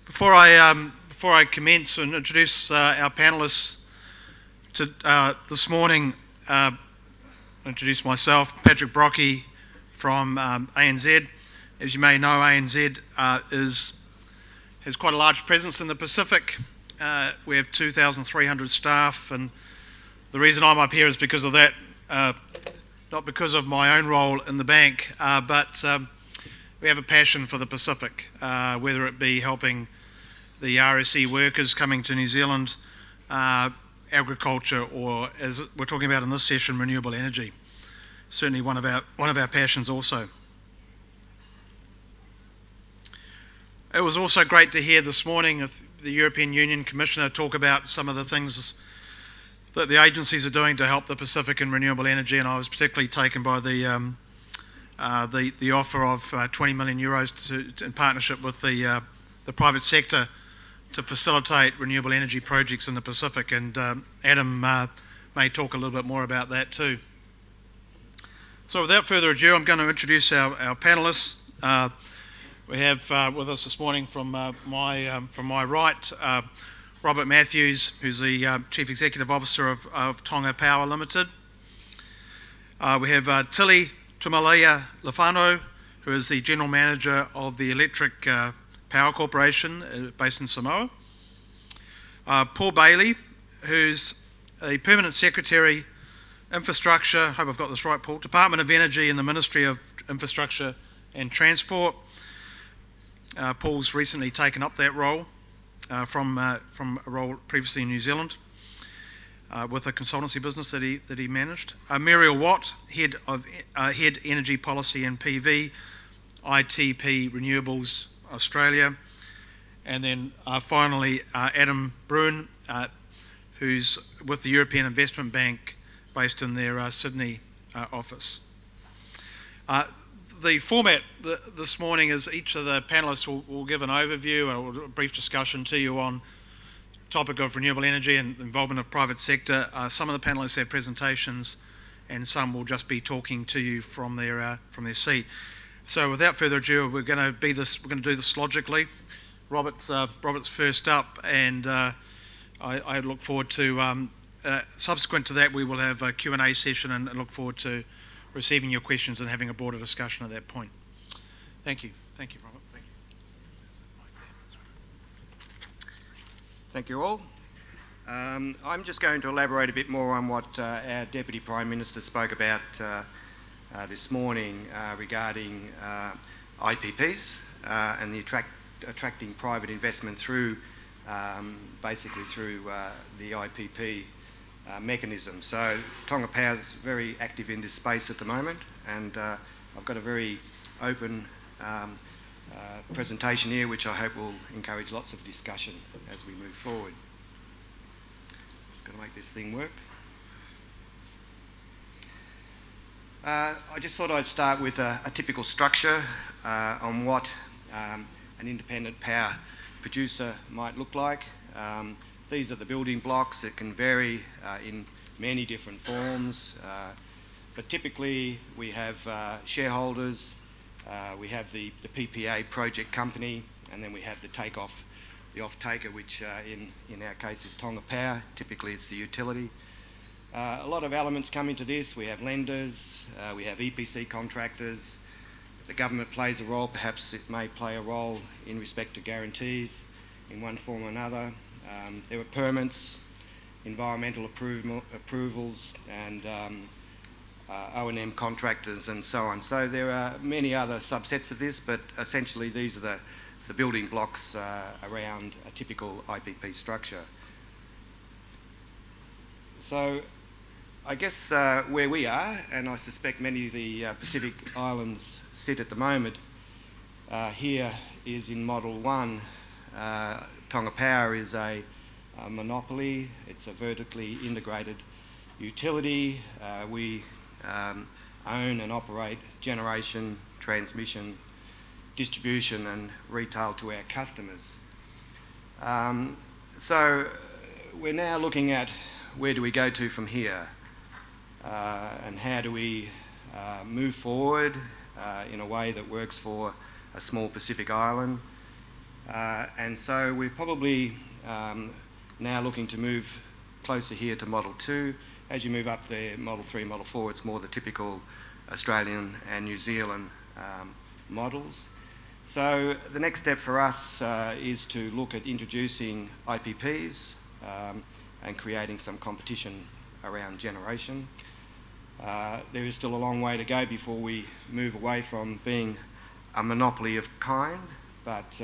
Before I commence and introduce our panellists this morning, introduce myself, Patrick Brocky from ANZ. As you may know, ANZ has quite a large presence in the Pacific. We have 2,300 staff, and the reason I'm up here is because of that, not because of my own role in the bank, but we have a passion for the Pacific, whether it be helping the RSE workers coming to New Zealand, agriculture, or as we're talking about in this session, renewable energy. Certainly one of our passions also. It was also great to hear this morning the European Union Commissioner talk about some of the things that the agencies are doing to help the Pacific in renewable energy, and I was particularly taken by the offer of 20 million euros in partnership with the private sector to facilitate renewable energy projects in the Pacific, and Adam may talk a little bit more about that too. So without further ado, I'm going to introduce our panellists. We have with us this morning from my right, Robert Matthews, who's the Chief Executive Officer of Tonga Power Limited. We have Tili Tumalea Lefano, who is the General Manager of the Electric Power Corporation based in Samoa. Paul Bailey, who's a Permanent Secretary, Infrastructure, hope I've got this right, Paul, Department of Energy in the Ministry of Infrastructure and Transport. Paul's recently taken up that role from a role previously in New Zealand with a consultancy business that he managed. Muriel Watt, Head Energy Policy and PV, ITP Renewables Australia, and then finally Adam Bruin, who's with the European Investment Bank based in their Sydney office. The format this morning is each of the panellists will give an overview or a brief discussion to you on the topic of renewable energy and involvement of private sector. Some of the panellists have presentations, and some will just be talking to you from their seat. So without further ado, we're going to do this logically. Robert's first up, and I look forward to subsequent to that we will have a Q&A session, and look forward to receiving your questions and having a broader discussion at that point. Thank you, Robert. Thank you. Thank you all. I'm just going to elaborate a bit more on what our Deputy Prime Minister spoke about this morning regarding IPPs and the attracting private investment through basically through the IPP mechanism. So Tonga Power is very active in this space at the moment, and I've got a very open presentation here which I hope will encourage lots of discussion as we move forward. Just going to make this thing work. I just thought I'd start with a typical structure on what an independent power producer might look like. These are the building blocks. It can vary in many different forms, but typically we have shareholders, we have the PPA project company, and then we have the off-taker, which in our case is Tonga Power. Typically it's the utility. A lot of elements come into this. We have lenders, we have EPC contractors. The government plays a role. Perhaps it may play a role in respect to guarantees in one form or another. There were permits, environmental approvals, and O&M contractors and so on. So there are many other subsets of this, but essentially these are the building blocks around a typical IPP structure. So I guess where we are, and I suspect many of the Pacific Islands sit at the moment, here is in Model 1. Tonga Power is a monopoly. It's a vertically integrated utility. We own and operate generation, transmission, distribution and retail to our customers. So we're now looking at where do we go to from here, and how do we move forward in a way that works for a small Pacific island. And so we're probably now looking to move closer here to Model 2. As you move up there, Model 3, Model 4, it's more the typical Australian and New Zealand models. So the next step for us is to look at introducing IPPs and creating some competition around generation. There is still a long way to go before we move away from being a monopoly of kind, but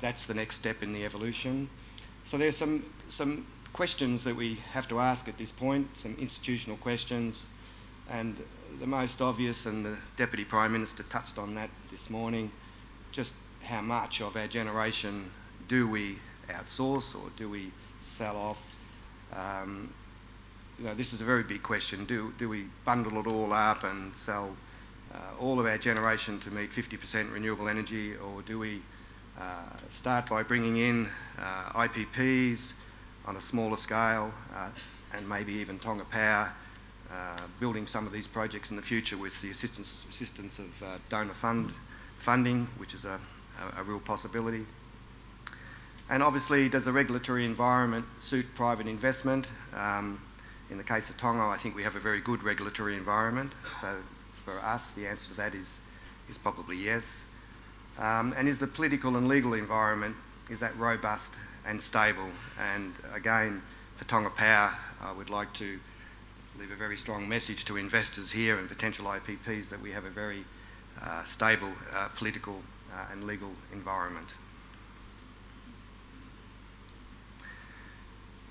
that's the next step in the evolution. So there's some questions that we have to ask at this point, some institutional questions, and the most obvious, and the Deputy Prime Minister touched on that this morning, just how much of our generation do we outsource or do we sell off? This is a very big question. Do we bundle it all up and sell all of our generation to meet 50% renewable energy, or do we start by bringing in IPPs on a smaller scale and maybe even Tonga Power, building some of these projects in the future with the assistance of donor funding, which is a real possibility. And obviously, does the regulatory environment suit private investment? In the case of Tonga, I think we have a very good regulatory environment. So for us, the answer to that is probably yes. And is the political and legal environment, is that robust and stable? And again, for Tonga Power, I would like to leave a very strong message to investors here and potential IPPs that we have a very stable political and legal environment.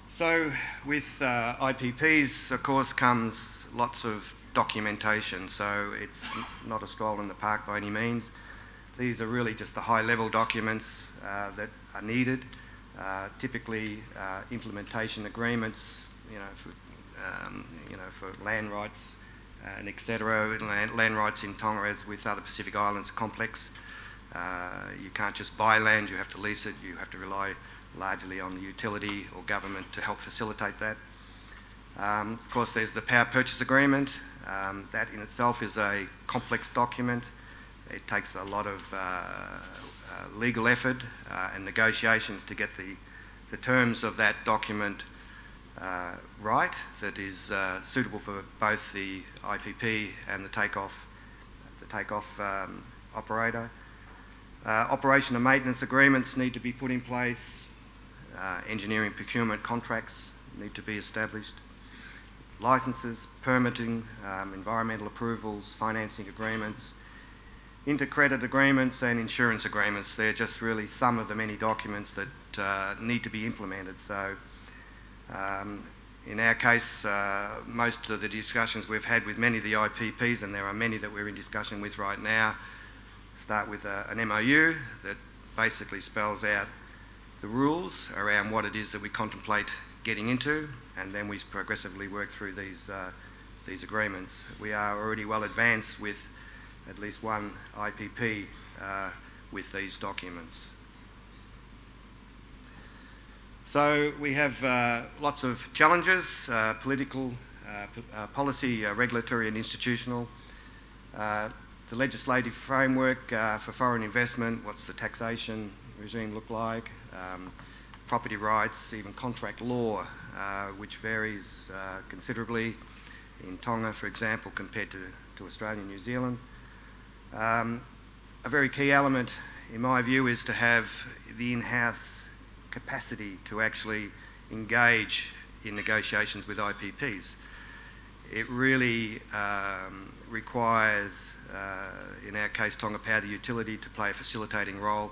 So with IPPs, of course, comes lots of documentation. So it's not a stroll in the park by any means. These are really just the high-level documents that are needed. Typically, implementation agreements, for land rights and etc. Land rights in Tonga, as with other Pacific Islands, are complex. You can't just buy land; you have to lease it. You have to rely largely on the utility or government to help facilitate that. Of course, there's the power purchase agreement. That in itself is a complex document. It takes a lot of legal effort and negotiations to get the terms of that document right, that is suitable for both the IPP and the takeoff operator. Operation and maintenance agreements need to be put in place. Engineering procurement contracts need to be established. Licences, permitting, environmental approvals, financing agreements, intercredit agreements and insurance agreements. They're just really some of the many documents that need to be implemented. So in our case, most of the discussions we've had with many of the IPPs, and there are many that we're in discussion with right now, start with an MOU that basically spells out the rules around what it is that we contemplate getting into, and then we progressively work through these agreements. We are already well advanced with at least one IPP with these documents. So we have lots of challenges, political, policy, regulatory and institutional. The legislative framework for foreign investment, what's the taxation regime look like? Property rights, even contract law, which varies considerably in Tonga, for example, compared to Australia and New Zealand. A very key element, in my view, is to have the in-house capacity to actually engage in negotiations with IPPs. It really requires, in our case, Tonga Power, the utility, to play a facilitating role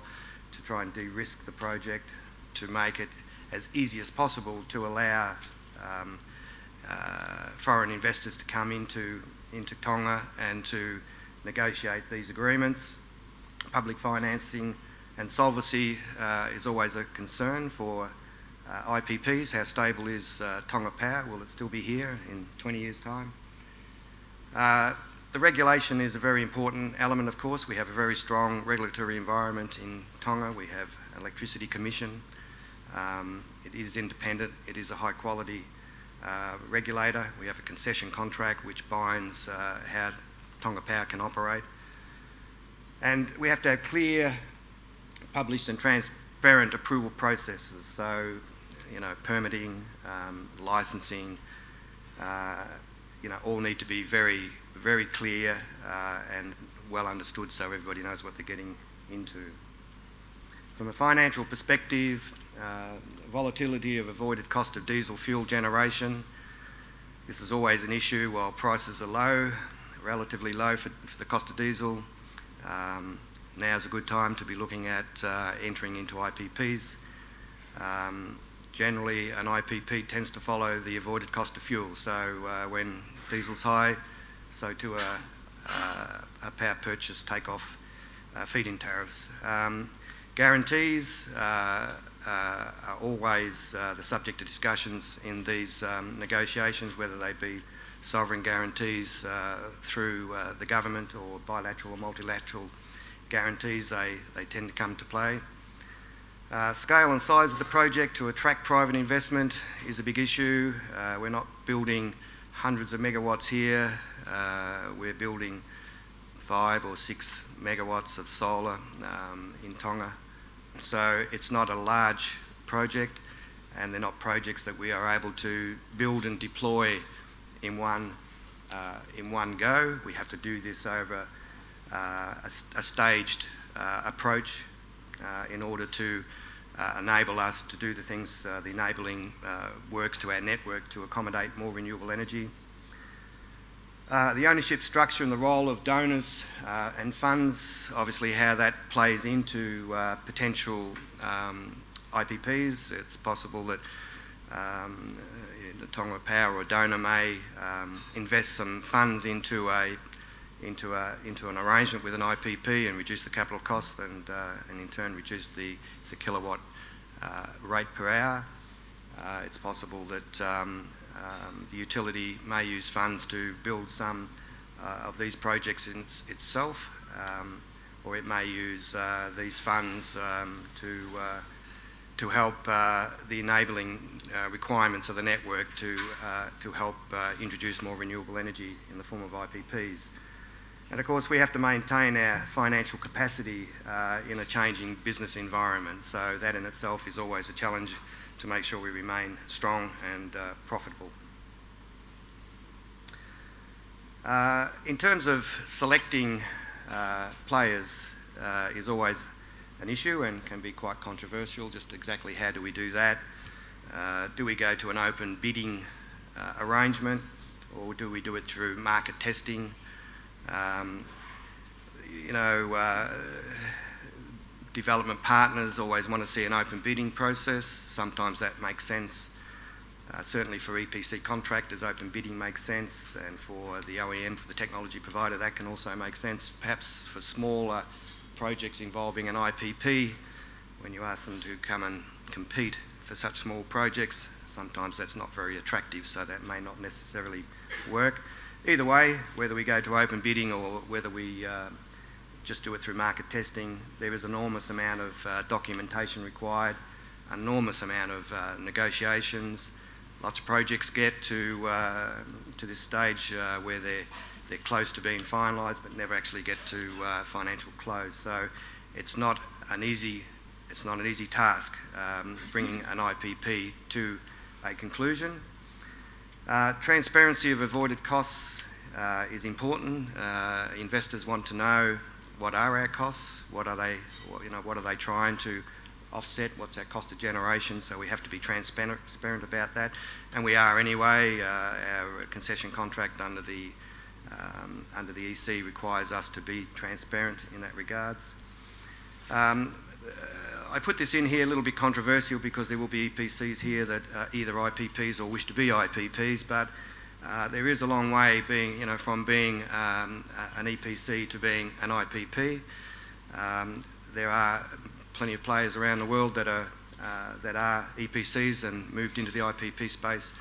to try and de-risk the project, to make it as easy as possible to allow foreign investors to come into Tonga and to negotiate these agreements. Public financing and solvency is always a concern for IPPs. How stable is Tonga Power? Will it still be here in 20 years' time? The regulation is a very important element, of course. We have a very strong regulatory environment in Tonga. We have an electricity commission. It is independent. It is a high-quality regulator. We have a concession contract which binds how Tonga Power can operate. And we have to have clear published and transparent approval processes. So, permitting, licensing, all need to be very, very clear and well understood so everybody knows what they're getting into. From a financial perspective, volatility of avoided cost of diesel fuel generation. This is always an issue while prices are low, relatively low for the cost of diesel. Now's a good time to be looking at entering into IPPs. Generally, an IPP tends to follow the avoided cost of fuel. So when diesel's high, so too a power purchase take off feed-in tariffs. Guarantees are always the subject of discussions in these negotiations, whether they be sovereign guarantees through the government or bilateral or multilateral guarantees, they tend to come to play. Scale and size of the project to attract private investment is a big issue. We're not building hundreds of megawatts here. We're building 5 or 6 megawatts of solar in Tonga. So it's not a large project, and they're not projects that we are able to build and deploy in one go. We have to do this over a staged approach in order to enable us to do the things, the enabling works to our network to accommodate more renewable energy. The ownership structure and the role of donors and funds, obviously how that plays into potential IPPs. It's possible that Tonga Power or donor may invest some funds into an arrangement with an IPP and reduce the capital cost and in turn reduce the kilowatt rate per hour. It's possible that the utility may use funds to build some of these projects itself, or it may use these funds to help the enabling requirements of the network to help introduce more renewable energy in the form of IPPs. And of course we have to maintain our financial capacity in a changing business environment, so that in itself is always a challenge to make sure we remain strong and profitable. In terms of selecting players is always an issue and can be quite controversial. Just exactly how do we do that? Do we go to an open bidding arrangement, or do we do it through market testing? Development partners always want to see an open bidding process. Sometimes that makes sense. Certainly for EPC contractors, open bidding makes sense, and for the OEM, for the technology provider, that can also make sense. Perhaps for smaller projects involving an IPP, when you ask them to come and compete for such small projects, sometimes that's not very attractive, so that may not necessarily work. Either way, whether we go to open bidding or whether we just do it through market testing, there is an enormous amount of documentation required, an enormous amount of negotiations. Lots of projects get to this stage where they're close to being finalised but never actually get to financial close. So it's not an easy task bringing an IPP to a conclusion. Transparency of avoided costs is important. Investors want to know what are our costs, what are they trying to offset, what's our cost of generation, so we have to be transparent about that, and we are anyway. Our concession contract under the EC requires us to be transparent in that regards. I put this in here a little bit controversial because there will be EPCs here that are either IPPs or wish to be IPPs, but there is a long way from being an EPC to being an IPP. There are plenty of players around the world that are EPCs and moved into the IPP space,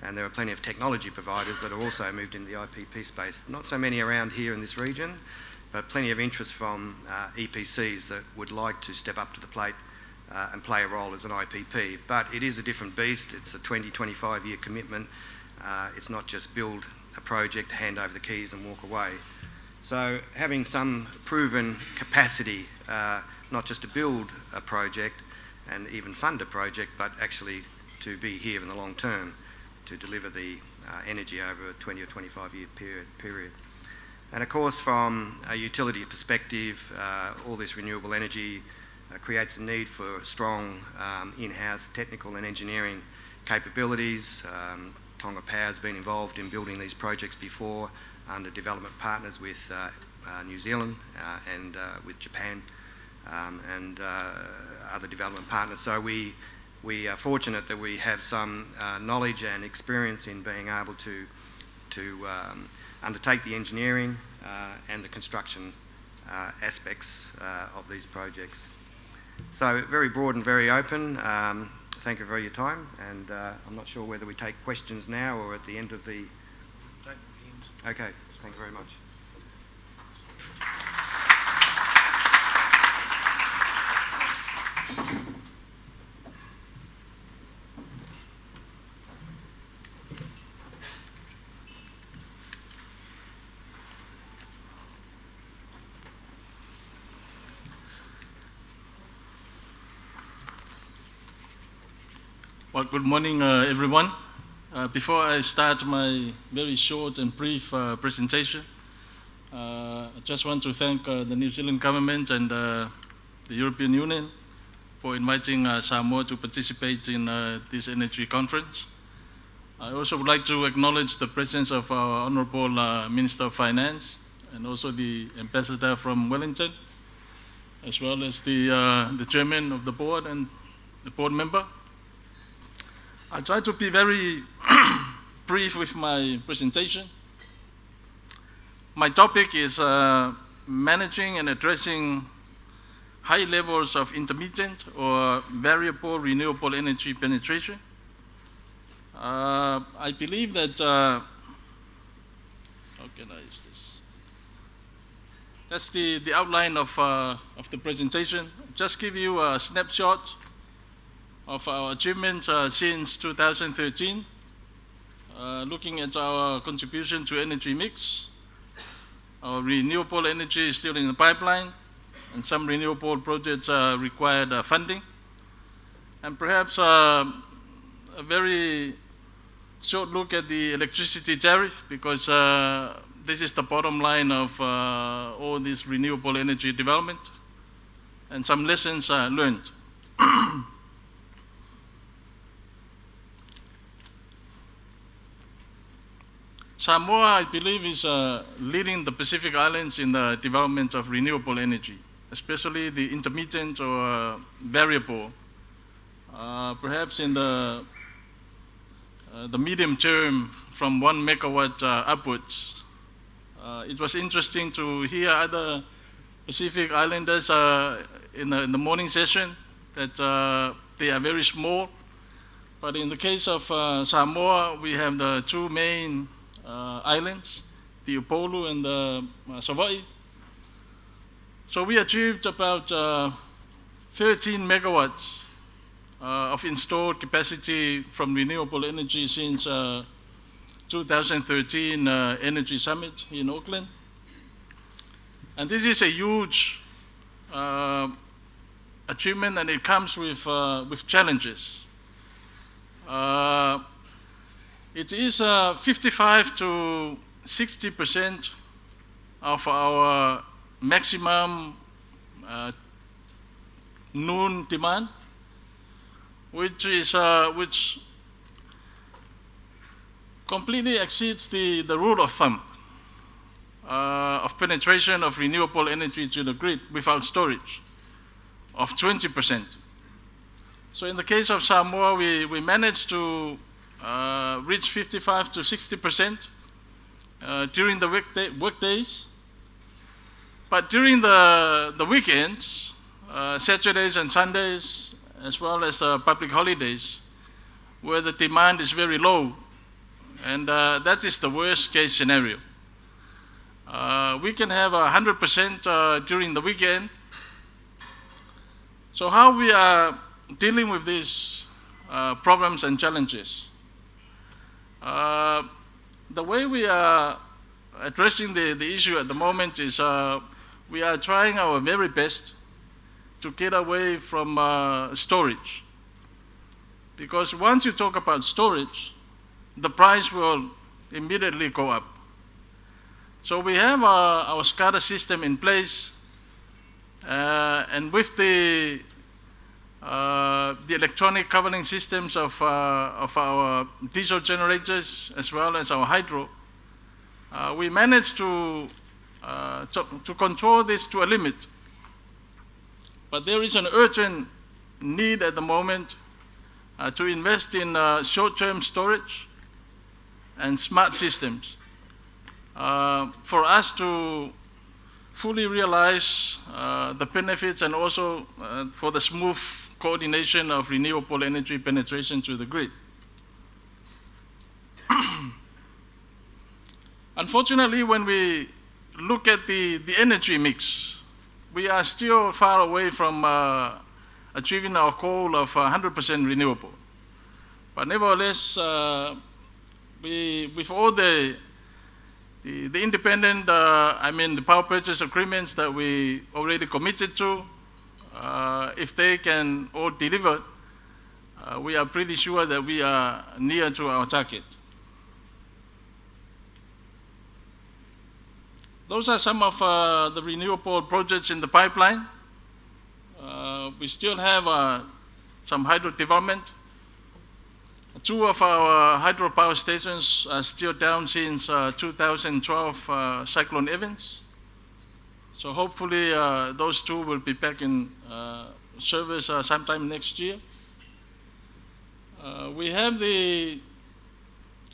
and there are plenty of technology providers that are also moved into the IPP space. Not so many around here in this region, but plenty of interest from EPCs that would like to step up to the plate and play a role as an IPP. But it is a different beast. It's a 20-25 year commitment. It's not just build a project, hand over the keys and walk away. So having some proven capacity, not just to build a project and even fund a project, but actually to be here in the long term to deliver the energy over a 20 or 25 year period. And of course, from a utility perspective, all this renewable energy creates a need for strong in-house technical and engineering capabilities. Tonga Power has been involved in building these projects before under development partners with New Zealand and with Japan and other development partners. So we are fortunate that we have some knowledge and experience in being able to undertake the engineering and the construction aspects of these projects. So very broad and very open. Thank you for your time, and I'm not sure whether we take questions now or at the end of the... Okay, thank you very much. Well, good morning, everyone. Before I start my very short and brief presentation, I just want to thank the New Zealand government and the European Union for inviting Samoa to participate in this energy conference. I also would like to acknowledge the presence of our Honourable Minister of Finance and also the Ambassador from Wellington, as well as the Chairman of the board and the board member. I'll try to be very brief with my presentation. My topic is managing and addressing high levels of intermittent or variable renewable energy penetration. I believe that, how can I use this? That's the outline of the presentation. Just give you a snapshot of our achievements since 2013, looking at our contribution to energy mix. Our renewable energy is still in the pipeline, and some renewable projects required funding. And perhaps a very short look at the electricity tariff, because this is the bottom line of all this renewable energy development, and some lessons learned. Samoa, I believe, is leading the Pacific Islands in the development of renewable energy, especially the intermittent or variable. Perhaps in the medium term, from 1 megawatt upwards. It was interesting to hear other Pacific Islanders in the morning session that they are very small. But in the case of Samoa, we have the two main islands, the Upolu and the Savaii. So we achieved about 13 megawatts of installed capacity from renewable energy since 2013 Energy Summit in Auckland. And this is a huge achievement, and it comes with challenges. It is 55 to 60% of our maximum noon demand, which completely exceeds the rule of thumb of penetration of renewable energy to the grid without storage of 20%. So in the case of Samoa, we managed to reach 55 to 60% during the work days. But during the weekends, Saturdays and Sundays, as well as public holidays, where the demand is very low, and that is the worst case scenario. We can have 100% during the weekend. So how we are dealing with these problems and challenges? The way we are addressing the issue at the moment is we are trying our very best to get away from storage. Because once you talk about storage, the price will immediately go up. So we have our SCADA system in place, and with the electronic governing systems of our diesel generators as well as our hydro, we managed to control this to a limit. But there is an urgent need at the moment to invest in short-term storage and smart systems for us to fully realize the benefits and also for the smooth coordination of renewable energy penetration to the grid. Unfortunately, when we look at the energy mix, we are still far away from achieving our goal of 100% renewable. But nevertheless, with all the independent, the power purchase agreements that we already committed to, if they can all deliver, we are pretty sure that we are near to our target. Those are some of the renewable projects in the pipeline. We still have some hydro development. 2 of our hydropower stations are still down since 2012 cyclone events. So hopefully those 2 will be back in service sometime next year. We have the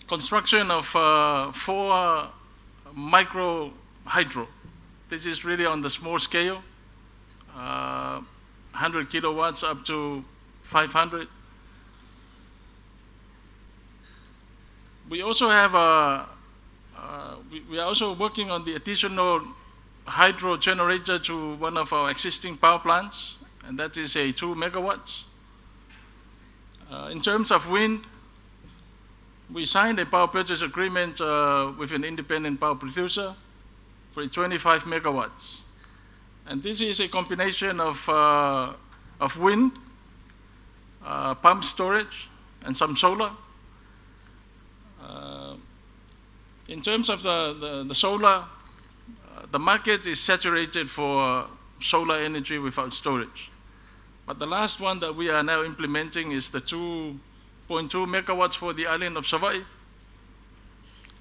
construction of 4 micro hydro. This is really on the small scale, 100 kilowatts up to 500. We also have we are also working on the additional hydro generator to one of our existing power plants, and that is a 2 megawatts. In terms of wind, we signed a power purchase agreement with an independent power producer for 25 megawatts. And this is a combination of wind, pump storage, and some solar. In terms of the solar, the market is saturated for solar energy without storage. But the last one that we are now implementing is the 2.2 megawatts for the island of Savai'i.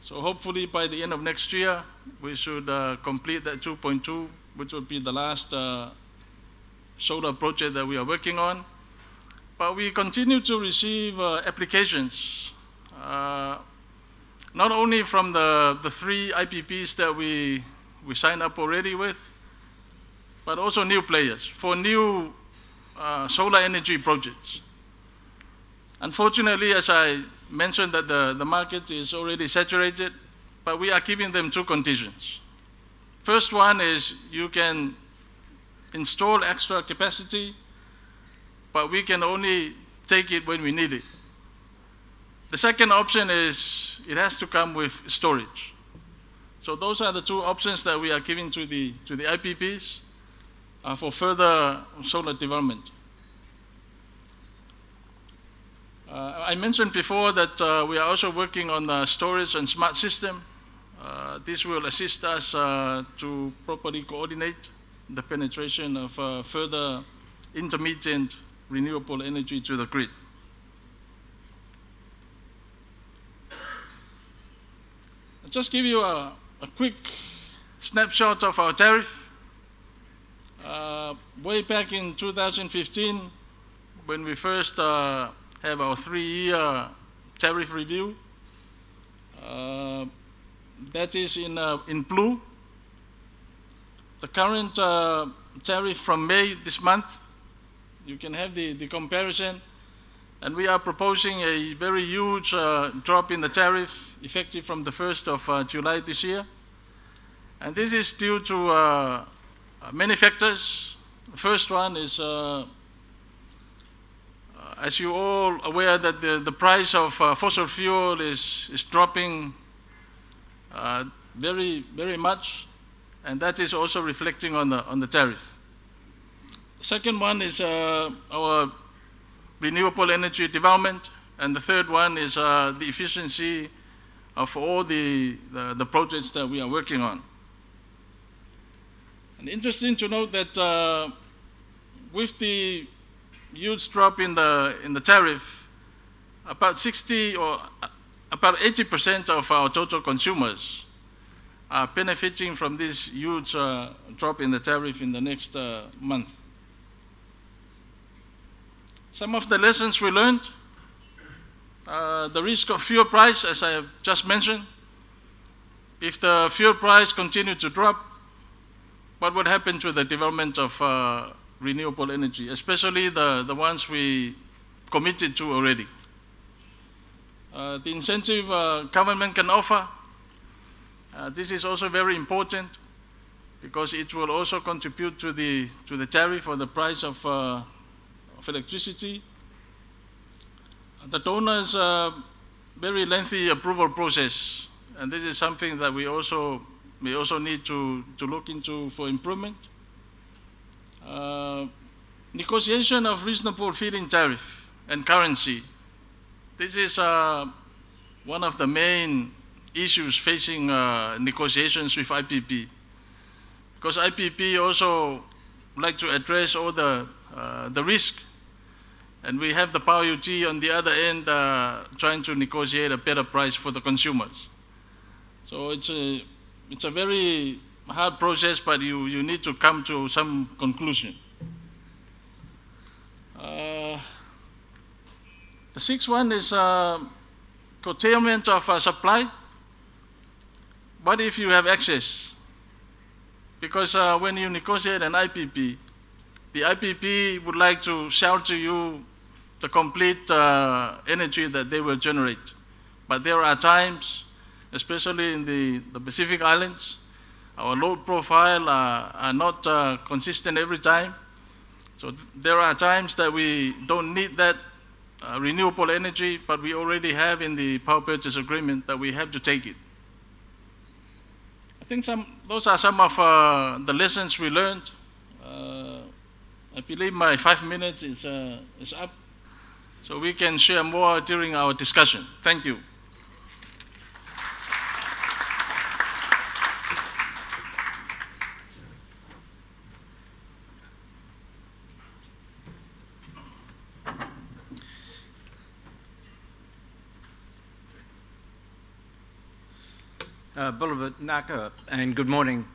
So hopefully by the end of next year, we should complete that 2.2, which will be the last solar project that we are working on. But we continue to receive applications, not only from the 3 IPPs that we signed up already with, but also new players for new solar energy projects. Unfortunately, as I mentioned, that the market is already saturated, but we are giving them 2 conditions. First one is you can install extra capacity, but we can only take it when we need it. The second option is it has to come with storage. So those are the 2 options that we are giving to the IPPs for further solar development. I mentioned before that we are also working on the storage and smart system. This will assist us to properly coordinate the penetration of further intermittent renewable energy to the grid. I'll just give you a quick snapshot of our tariff. Way back in 2015, when we first have our 3-year tariff review, that is in blue. The current tariff from May this month, you can have the comparison, and we are proposing a very huge drop in the tariff effective from the 1st of July this year. And this is due to many factors. The first one is, as you all aware, that the price of fossil fuel is dropping very, very much, and that is also reflecting on the tariff. The second one is our renewable energy development, and the third one is the efficiency of all the projects that we are working on. And interesting to note that with the huge drop in the tariff, about 60 or about 80% of our total consumers are benefiting from this huge drop in the tariff in the next month. Some of the lessons we learned, the risk of fuel price, as I have just mentioned. If the fuel price continued to drop, what would happen to the development of renewable energy, especially the ones we committed to already? The incentive government can offer, this is also very important because it will also contribute to the tariff or the price of electricity. The donors very lengthy approval process, and this is something that we also need to look into for improvement. Negotiation of reasonable feed-in tariff and currency. This is one of the main issues facing negotiations with IPP, because IPP also like to address all the risk, and we have the Power UT on the other end trying to negotiate a better price for the consumers. So it's a very hard process, but you need to come to some conclusion. The sixth one is curtailment of supply. What if you have excess? Because when you negotiate an IPP, the IPP would like to sell to you the complete energy that they will generate. But there are times, especially in the Pacific Islands, our load profile are not consistent every time. So there are times that we don't need that renewable energy, but we already have in the power purchase agreement that we have to take it. I think those are some of the lessons we learned. I believe my 5 minutes is up, so we can share more during our discussion. Thank you. Bulavat Naka, and good morning.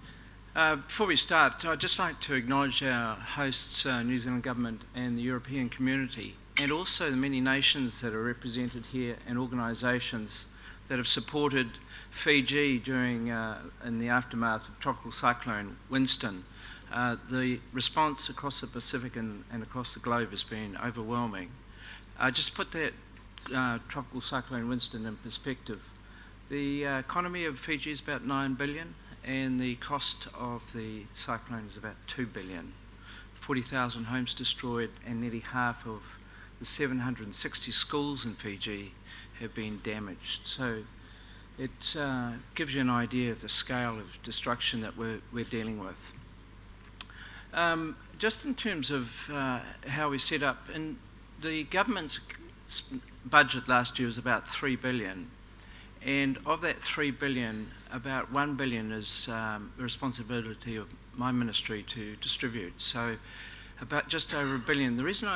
Before we start, I'd just like to acknowledge our hosts, New Zealand Government and the European community, and also the many nations that are represented here and organisations that have supported Fiji during in the aftermath of Tropical Cyclone Winston. The response across the Pacific and across the globe has been overwhelming. Just put that Tropical Cyclone Winston in perspective. The economy of Fiji is about 9 billion, and the cost of the cyclone is about 2 billion. 40,000 homes destroyed, and nearly half of the 760 schools in Fiji have been damaged. So it gives you an idea of the scale of destruction that we're dealing with. Just in terms of how we set up, and the government's budget last year was about 3 billion. And of that 3 billion, about 1 billion is the responsibility of my ministry to distribute. So about just over 1 billion. The reason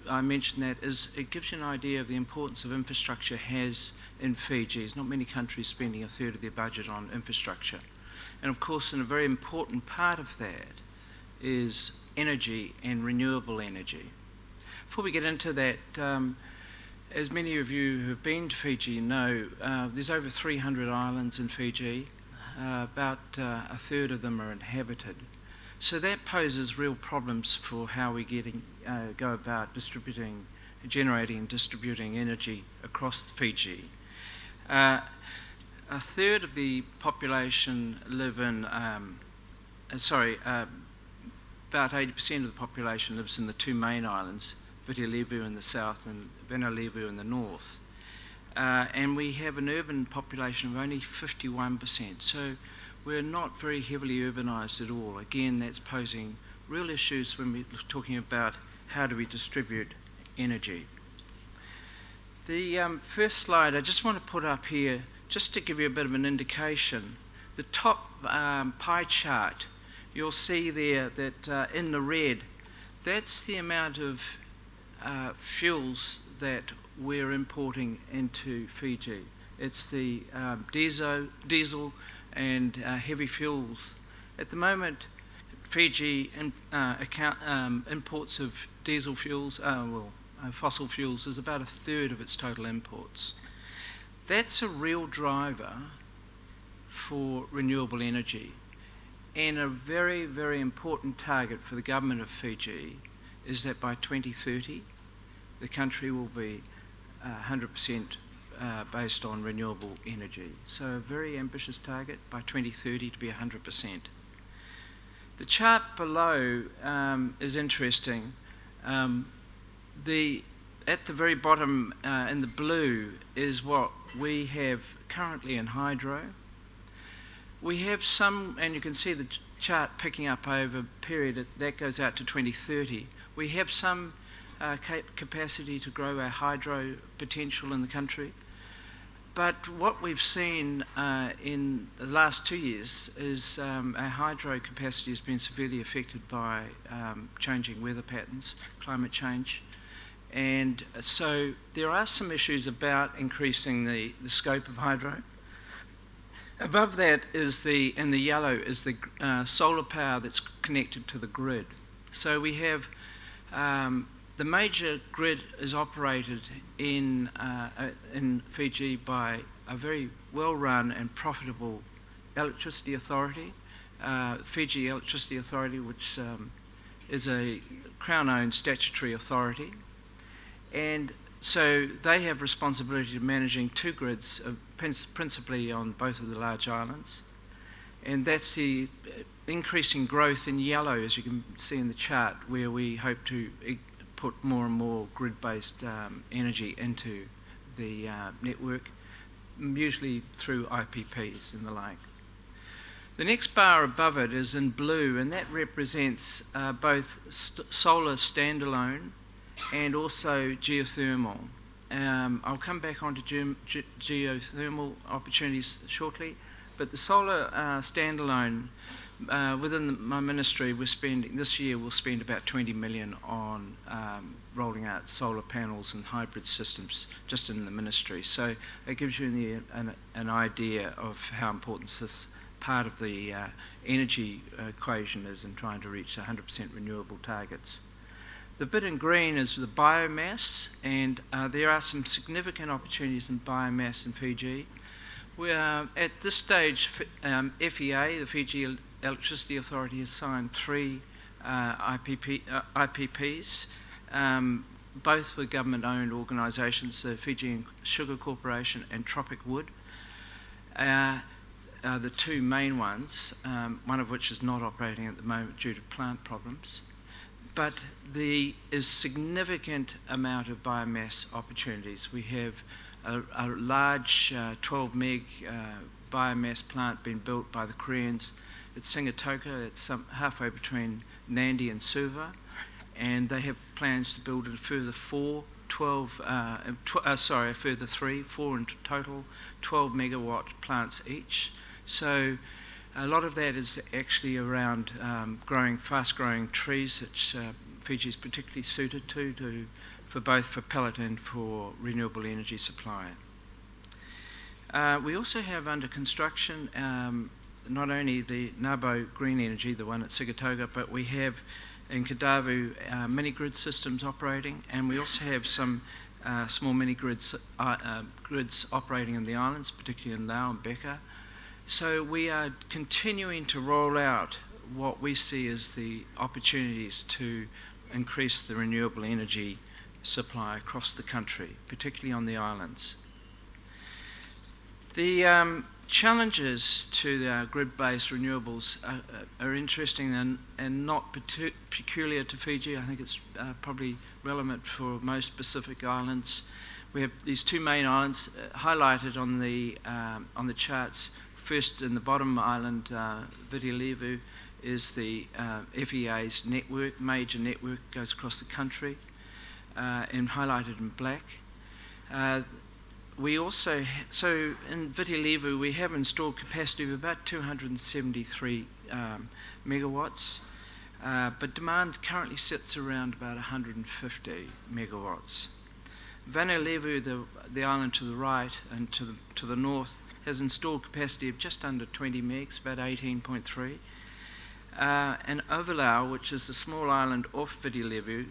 I mention that is it gives you an idea of the importance of infrastructure has in Fiji. There's not many countries spending a third of their budget on infrastructure. And of course, a very important part of that is energy and renewable energy. Before we get into that, as many of you who have been to Fiji know, there's over 300 islands in Fiji. About a third of them are inhabited. So that poses real problems for how we go about generating and distributing energy across Fiji. A third of the population live in, about 80% of the population lives in the two main islands, Viti-Levu in the south and Vanuatu in the north. And we have an urban population of only 51%. So we're not very heavily urbanised at all. Again, that's posing real issues when we're talking about how do we distribute energy. The first slide I just want to put up here, just to give you a bit of an indication. The top pie chart, you'll see there that in the red, that's the amount of fuels that we're importing into Fiji. It's the diesel and heavy fuels. At the moment, Fiji imports of diesel fuels, fossil fuels, is about a third of its total imports. That's a real driver for renewable energy. And a very, very important target for the government of Fiji is that by 2030, the country will be 100% based on renewable energy. So a very ambitious target by 2030 to be 100%. The chart below is interesting. At the very bottom in the blue is what we have currently in hydro. We have some, and you can see the chart picking up over a period that goes out to 2030. We have some capacity to grow our hydro potential in the country. But what we've seen in the last 2 years is our hydro capacity has been severely affected by changing weather patterns, climate change. And so there are some issues about increasing the scope of hydro. Above that is in the yellow is the solar power that's connected to the grid. So we have the major grid is operated in Fiji by a very well-run and profitable electricity authority, Fiji Electricity Authority, which is a Crown-owned statutory authority. And so they have responsibility of managing two grids, principally on both of the large islands. And that's the increasing growth in yellow, as you can see in the chart, where we hope to put more and more grid-based energy into the network, usually through IPPs and the like. The next bar above it is in blue, and that represents both solar standalone and also geothermal. I'll come back onto geothermal opportunities shortly, but the solar standalone, within my ministry, this year we'll spend about 20 million on rolling out solar panels and hybrid systems just in the ministry. So it gives you an idea of how important this part of the energy equation is in trying to reach 100% renewable targets. The bit in green is the biomass, and there are some significant opportunities in biomass in Fiji. We are, at this stage, FEA, the Fiji Electricity Authority, has signed 3 IPPs, both with government-owned organisations, the Fijian Sugar Corporation and Tropic Wood. The 2 main ones, one of which is not operating at the moment due to plant problems. But there is significant amount of biomass opportunities. We have a large 12 meg biomass plant being built by the Koreans at Singatoka. It's halfway between Nandi and Suva, and they have plans to build a further 4 in total, 12 megawatt plants each. So a lot of that is actually around fast-growing trees, which Fiji is particularly suited for both for pellet and for renewable energy supply. We also have under construction not only the Nabo Green Energy, the one at Sigatoga, but we have in Kadavu mini-grid systems operating, and we also have some small mini-grids operating in the islands, particularly in Lau and Beka. So we are continuing to roll out what we see as the opportunities to increase the renewable energy supply across the country, particularly on the islands. The challenges to the grid-based renewables are interesting and not peculiar to Fiji. I think it's probably relevant for most Pacific islands. We have these 2 main islands highlighted on the charts. First, in the bottom island, Viti Levu, is the FEA's network, major network, goes across the country, and highlighted in black. We also, so in Viti Levu, we have installed capacity of about 273 megawatts, but demand currently sits around about 150 megawatts. Levu, the island to the right and to the north, has installed capacity of just under 20 megs, about 18.3. And Ovalau, which is the small island off Viti Levu,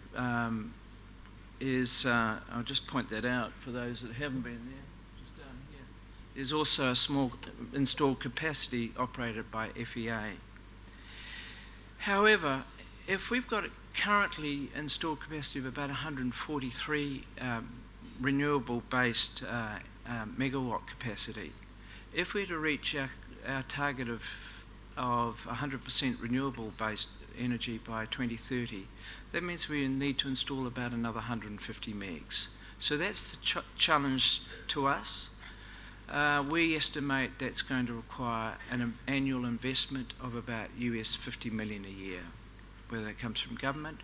is, I'll just point that out for those that haven't been there, just down here. There's also a small installed capacity operated by FEA. However, if we've got a currently installed capacity of about 143 renewable-based megawatt capacity, if we're to reach our target of 100% renewable-based energy by 2030, that means we need to install about another 150 megs. So that's the challenge to us. We estimate that's going to require an annual investment of about US $50 million a year, whether that comes from government,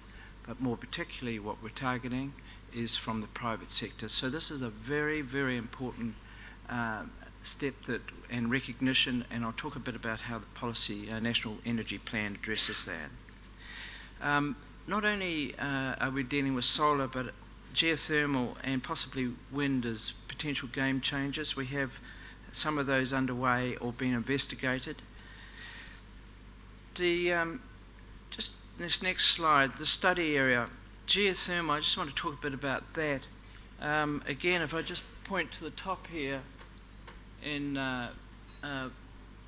but more particularly what we're targeting is from the private sector. So this is a very, very important step and recognition, and I'll talk a bit about how the policy, National Energy Plan, addresses that. Not only are we dealing with solar, but geothermal and possibly wind as potential game changers. We have some of those underway or being investigated. Just this next slide, the study area, geothermal, I just want to talk a bit about that. Again, if I just point to the top here in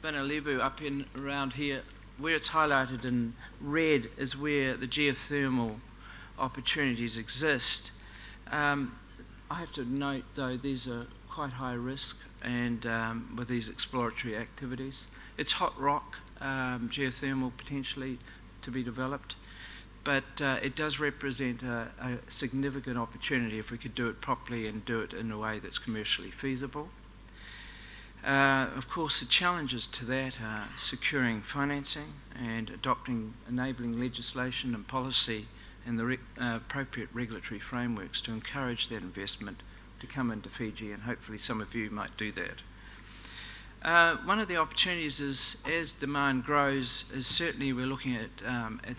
Levu, up in around here, where it's highlighted in red is where the geothermal opportunities exist. I have to note, though, these are quite high risk and with these exploratory activities. It's hot rock, geothermal potentially to be developed, but it does represent a significant opportunity if we could do it properly and do it in a way that's commercially feasible. Of course, the challenges to that are securing financing and adopting enabling legislation and policy and the appropriate regulatory frameworks to encourage that investment to come into Fiji, and hopefully some of you might do that. One of the opportunities is, as demand grows, is certainly we're looking at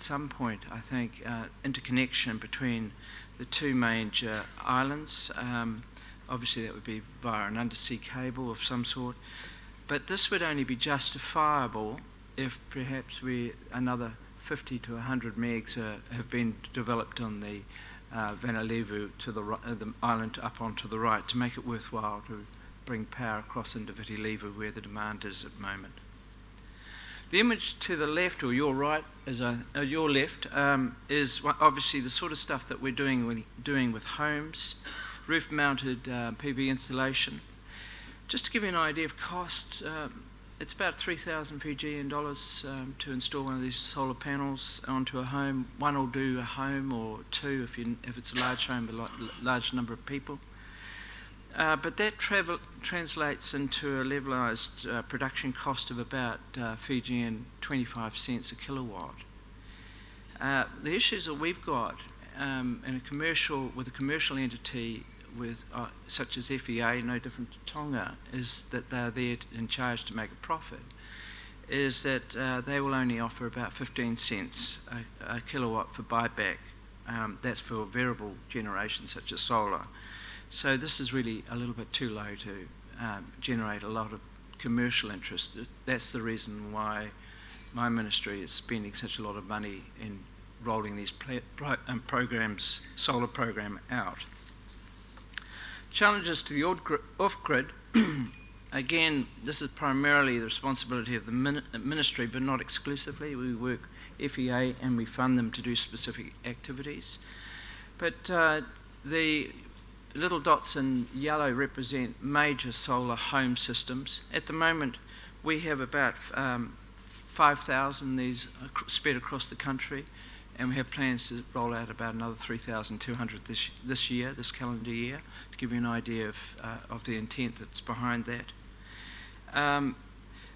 some point, I think, interconnection between the two major islands. Obviously that would be via an undersea cable of some sort, but this would only be justifiable if perhaps another 50 to 100 megs have been developed on the Levu to the island up onto the right to make it worthwhile to bring power across into Viti Levu where the demand is at the moment. The image to the left, or your right, your left, is obviously the sort of stuff that we're doing with homes, roof-mounted PV installation. Just to give you an idea of cost, it's about 3,000 Fijian dollars to install one of these solar panels onto a home. One will do a home, or two if it's a large home, a large number of people. But that translates into a levelised production cost of about Fijian 25 cents a kilowatt. The issues that we've got with a commercial entity such as FEA, no different to Tonga, is that they're there in charge to make a profit, is that they will only offer about 15 cents a kilowatt for buyback. That's for variable generation such as solar. So this is really a little bit too low to generate a lot of commercial interest. That's the reason why my ministry is spending such a lot of money in rolling these programs, solar program out. Challenges to the off-grid, again, this is primarily the responsibility of the ministry, but not exclusively. We work FEA and we fund them to do specific activities. But the little dots in yellow represent major solar home systems. At the moment, we have about 5,000 these spread across the country, and we have plans to roll out about another 3,200 this calendar year, to give you an idea of the intent that's behind that.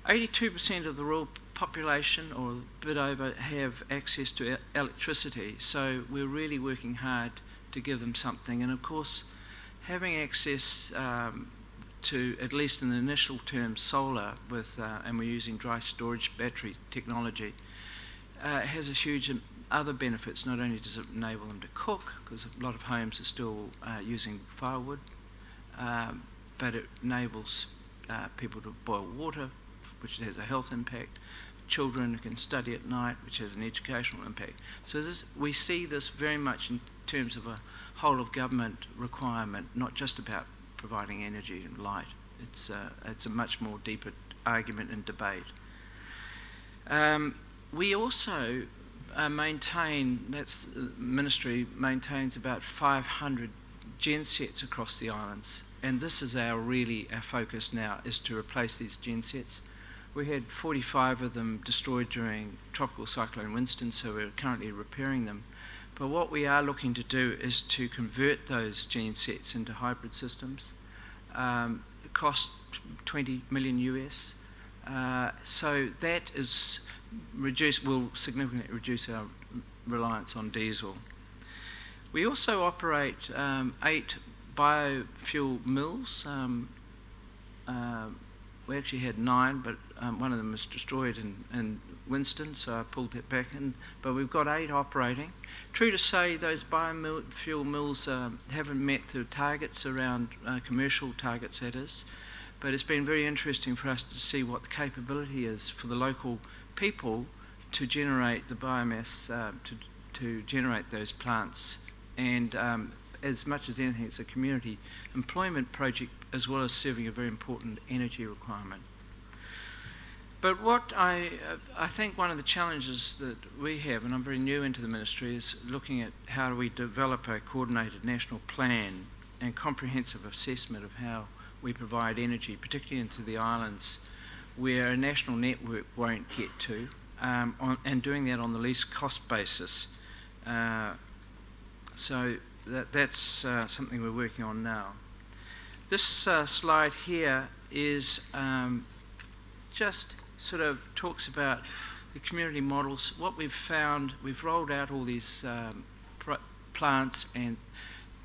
82% of the rural population, or a bit over, have access to electricity, so we're really working hard to give them something. And of course, having access to, at least in the initial term, solar with, and we're using dry storage battery technology, has a huge other benefits. Not only does it enable them to cook, because a lot of homes are still using firewood, but it enables people to boil water, which has a health impact. Children can study at night, which has an educational impact. So we see this very much in terms of a whole of government requirement, not just about providing energy and light. It's a much more deeper argument and debate. We also maintain, the ministry maintains about 500 gensets across the islands, and this is our focus now, is to replace these gensets. We had 45 of them destroyed during Tropical Cyclone Winston, so we're currently repairing them. But what we are looking to do is to convert those gensets into hybrid systems. It costs $20 million US. So that will significantly reduce our reliance on diesel. We also operate 8 biofuel mills. We actually had 9, but one of them was destroyed in Winston, so I pulled that back in. But we've got 8 operating. True to say, those biofuel mills haven't met the targets around commercial targets, that is. But it's been very interesting for us to see what the capability is for the local people to generate the biomass, to generate those plants. And as much as anything, it's a community employment project as well as serving a very important energy requirement. But what I think one of the challenges that we have, and I'm very new into the ministry, is looking at how do we develop a coordinated national plan and comprehensive assessment of how we provide energy, particularly into the islands where a national network won't get to, and doing that on the least cost basis. So that's something we're working on now. This slide here is just sort of talks about the community models. What we've found, we've rolled out all these plants and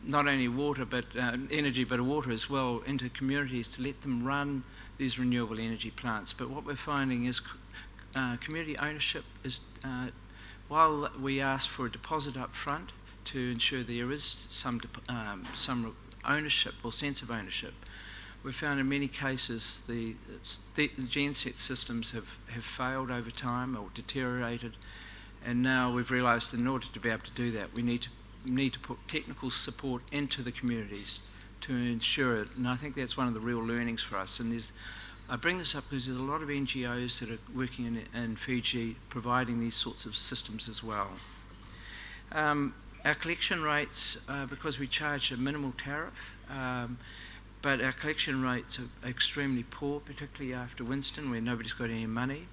not only water, but energy, but water as well, into communities to let them run these renewable energy plants. But what we're finding is community ownership is, while we ask for a deposit up front to ensure there is some ownership or sense of ownership, we've found in many cases the genset systems have failed over time or deteriorated, and now we've realised in order to be able to do that, we need to put technical support into the communities to ensure it. And I think that's one of the real learnings for us. And I bring this up because there's a lot of NGOs that are working in Fiji providing these sorts of systems as well. Our collection rates, because we charge a minimal tariff, but our collection rates are extremely poor, particularly after Winston, where nobody's got any money.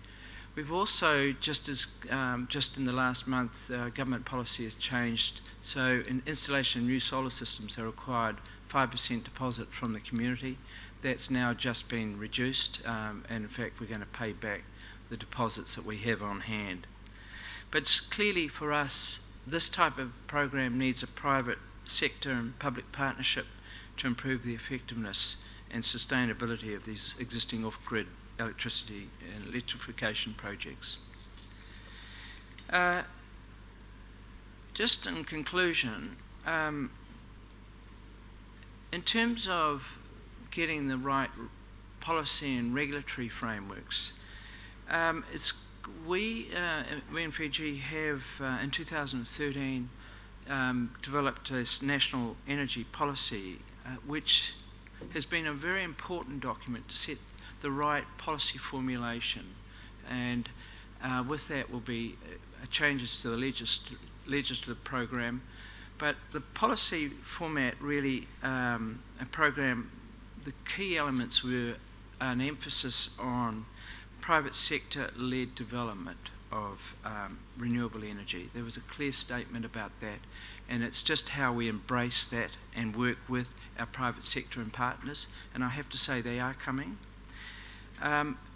We've also, just in the last month, government policy has changed. So in installation of new solar systems, they required 5% deposit from the community. That's now just been reduced, and in fact, we're going to pay back the deposits that we have on hand. But clearly for us, this type of program needs a private sector and public partnership to improve the effectiveness and sustainability of these existing off-grid electricity and electrification projects. Just in conclusion, in terms of getting the right policy and regulatory frameworks, we in Fiji have, in 2013, developed this national energy policy, which has been a very important document to set the right policy formulation, and with that will be changes to the legislative program. But the policy format really, a program, the key elements were an emphasis on private sector-led development of renewable energy. There was a clear statement about that, and it's just how we embrace that and work with our private sector and partners, and I have to say they are coming.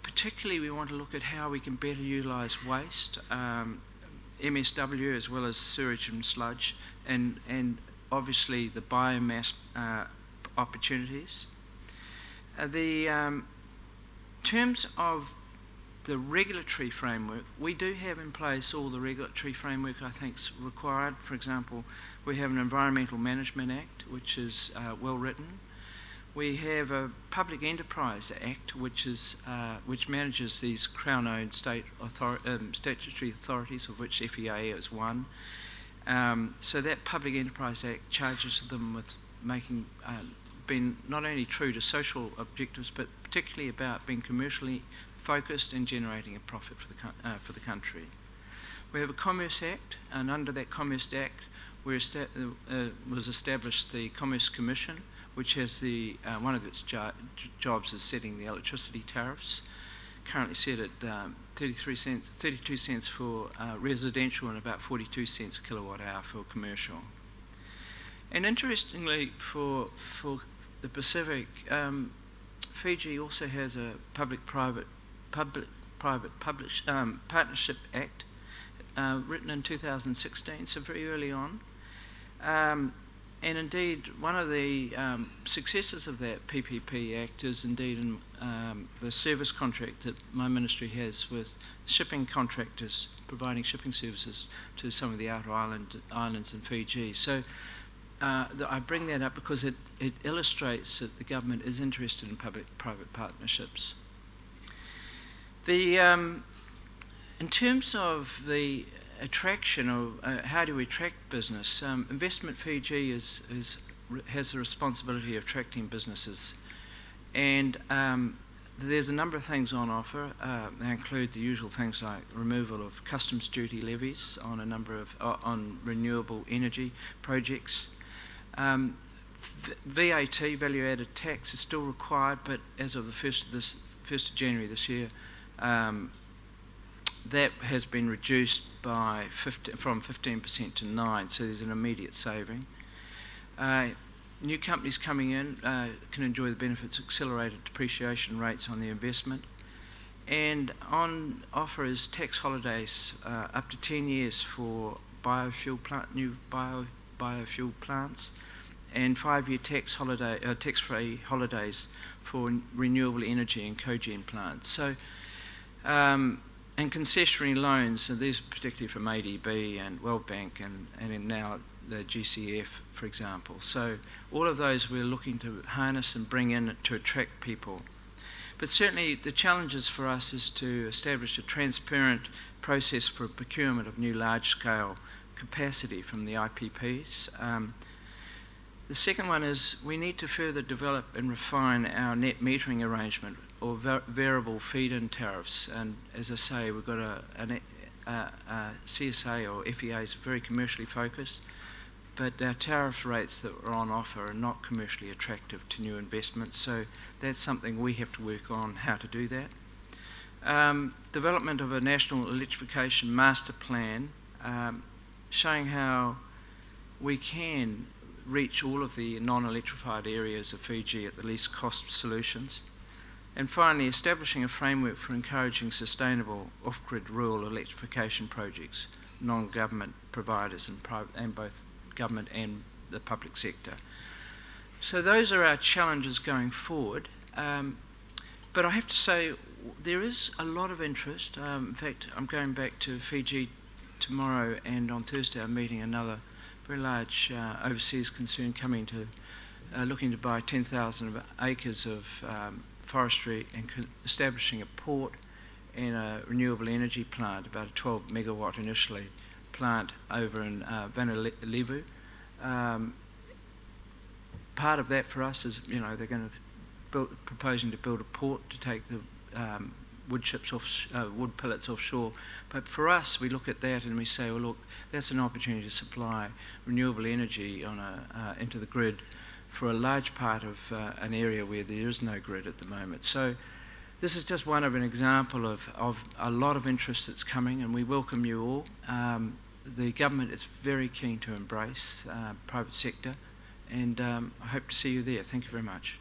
particularly we want to look at how we can better utilise waste, MSW as well as sewage and sludge, and obviously the biomass opportunities. In terms of the regulatory framework, we do have in place all the regulatory framework I think is required. For example, we have an Environmental Management Act, which is well written. We have a Public Enterprise Act, which manages these Crown-owned statutory authorities, of which FEA is one. So that Public Enterprise Act charges them with being not only true to social objectives, but particularly about being commercially focused and generating a profit for the country. We have a Commerce Act, and under that Commerce Act was established the Commerce Commission, which has one of its jobs is setting the electricity tariffs, currently set at 32 cents for residential and about 42 cents a kilowatt hour for commercial. And interestingly, for the Pacific, Fiji also has a public-private partnership act written in 2016, so very early on. And indeed, one of the successes of that PPP Act is indeed in the service contract that my ministry has with shipping contractors providing shipping services to some of the outer islands in Fiji. So I bring that up because it illustrates that the government is interested in public-private partnerships. In terms of the attraction of how do we attract business, Investment Fiji has the responsibility of attracting businesses, and there's a number of things on offer. They include the usual things like removal of customs duty levies on a number of on renewable energy projects. VAT, value added tax, is still required, but as of the 1st of January this year, that has been reduced from 15% to 9%, so there's an immediate saving. New companies coming in can enjoy the benefits of accelerated depreciation rates on the investment. And on offer is tax holidays up to 10 years for new biofuel plants, and 5-year tax-free holidays for renewable energy and cogen plants. So, and concessionary loans, and these are particularly from ADB and World Bank and now the GCF, for example. So all of those we're looking to harness and bring in to attract people. But certainly the challenges for us is to establish a transparent process for procurement of new large-scale capacity from the IPPs. The second one is we need to further develop and refine our net metering arrangement or variable feed-in tariffs. And as I say, we've got a CSA or FEA is very commercially focused, but our tariff rates that are on offer are not commercially attractive to new investments. So that's something we have to work on how to do that. Development of a national electrification master plan, showing how we can reach all of the non-electrified areas of Fiji at the least cost solutions. And finally, establishing a framework for encouraging sustainable off-grid rural electrification projects, non-government providers and both government and the public sector. So those are our challenges going forward. But I have to say, there is a lot of interest. In fact, I'm going back to Fiji tomorrow, and on Thursday I'm meeting another very large overseas concern coming to looking to buy 10,000 acres of forestry and establishing a port and a renewable energy plant, about a 12 megawatt initially plant over in Vanuatu. Part of that for us is, they're going to proposing to build a port to take the wood pellets offshore. But for us, we look at that and we say, well, look, that's an opportunity to supply renewable energy into the grid for a large part of an area where there is no grid at the moment. So this is just one of an example of a lot of interest that's coming, and we welcome you all. The government is very keen to embrace private sector, and I hope to see you there. Thank you very much.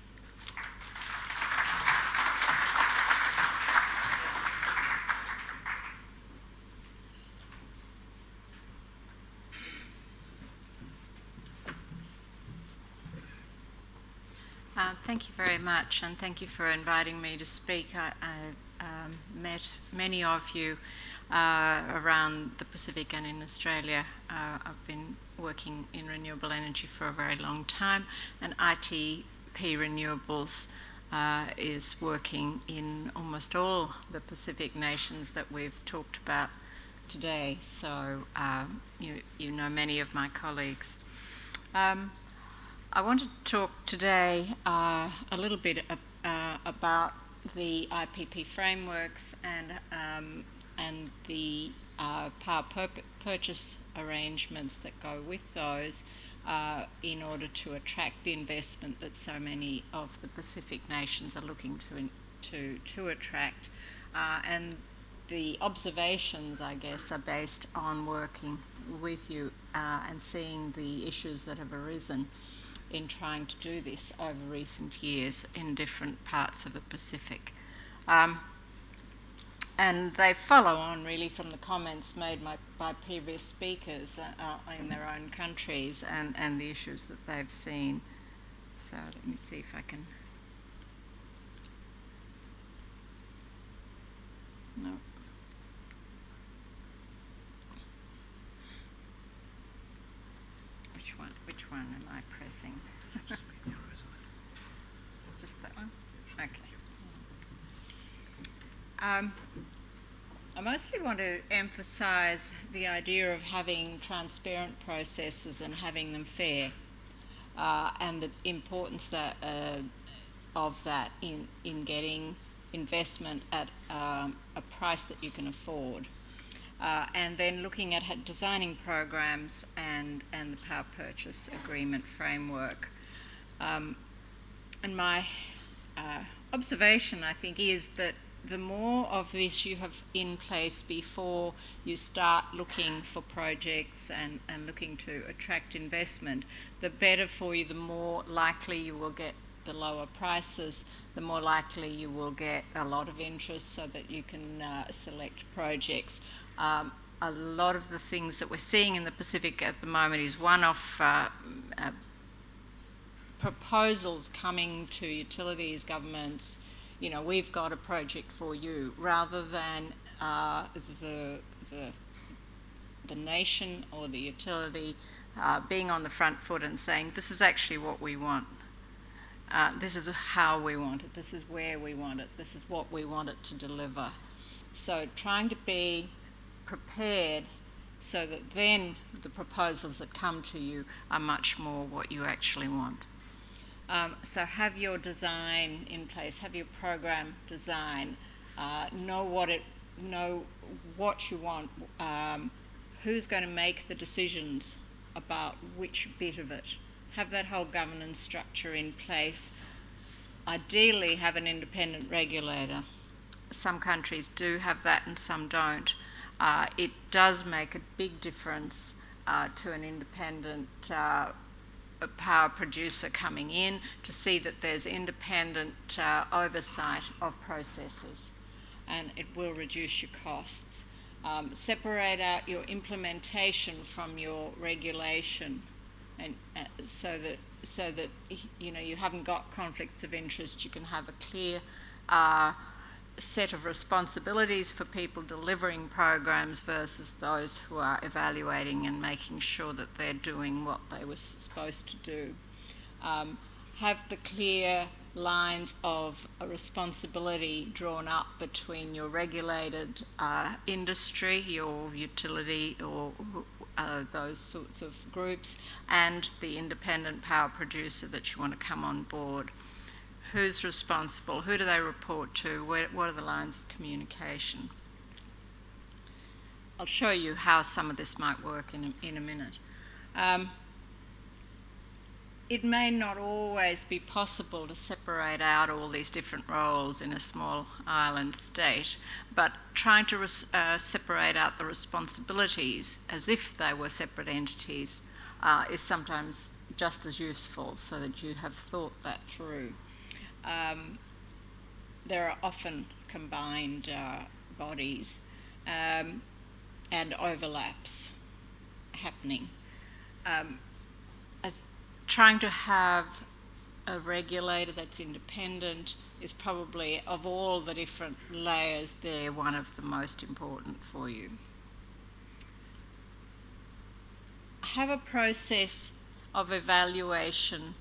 Thank you very much, and thank you for inviting me to speak. I met many of you around the Pacific and in Australia. I've been working in renewable energy for a very long time, and ITP Renewables is working in almost all the Pacific nations that we've talked about today. So you know many of my colleagues. I want to talk today a little bit about the IPP frameworks and the power purchase arrangements that go with those in order to attract the investment that so many of the Pacific nations are looking to attract. And the observations, I guess, are based on working with you and seeing the issues that have arisen in trying to do this over recent years in different parts of the Pacific. And they follow on really from the comments made by previous speakers in their own countries and the issues that they've seen. So let me see if I can... No. Which one am I pressing? Just that one? Okay. I mostly want to emphasise the idea of having transparent processes and having them fair, and the importance of that in getting investment at a price that you can afford. And then looking at designing programs and the power purchase agreement framework. And my observation, I think, is that the more of this you have in place before you start looking for projects and looking to attract investment, the better for you, the more likely you will get the lower prices, the more likely you will get a lot of interest so that you can select projects. A lot of the things that we're seeing in the Pacific at the moment is one-off proposals coming to utilities, governments, you know, we've got a project for you, rather than the nation or the utility being on the front foot and saying, this is actually what we want. This is how we want it, this is where we want it, this is what we want it to deliver. So trying to be prepared so that then the proposals that come to you are much more what you actually want. So have your design in place, have your program design, know what you want, who's going to make the decisions about which bit of it. Have that whole governance structure in place. Ideally have an independent regulator. Some countries do have that and some don't. It does make a big difference to an independent power producer coming in to see that there's independent oversight of processes, and it will reduce your costs. Separate out your implementation from your regulation, and so that you know you haven't got conflicts of interest. You can have a clear set of responsibilities for people delivering programs versus those who are evaluating and making sure that they're doing what they were supposed to do. Have the clear lines of a responsibility drawn up between your regulated industry, your utility or those sorts of groups, and the independent power producer that you want to come on board. Who's responsible? Who do they report to? What are the lines of communication? I'll show you how some of this might work in a minute. It may not always be possible to separate out all these different roles in a small island state, but trying to separate out the responsibilities as if they were separate entities is sometimes just as useful, so that you have thought that through. There are often combined bodies and overlaps happening. As trying to have a regulator that's independent is probably, of all the different layers there, one of the most important for you. Have a process of evaluation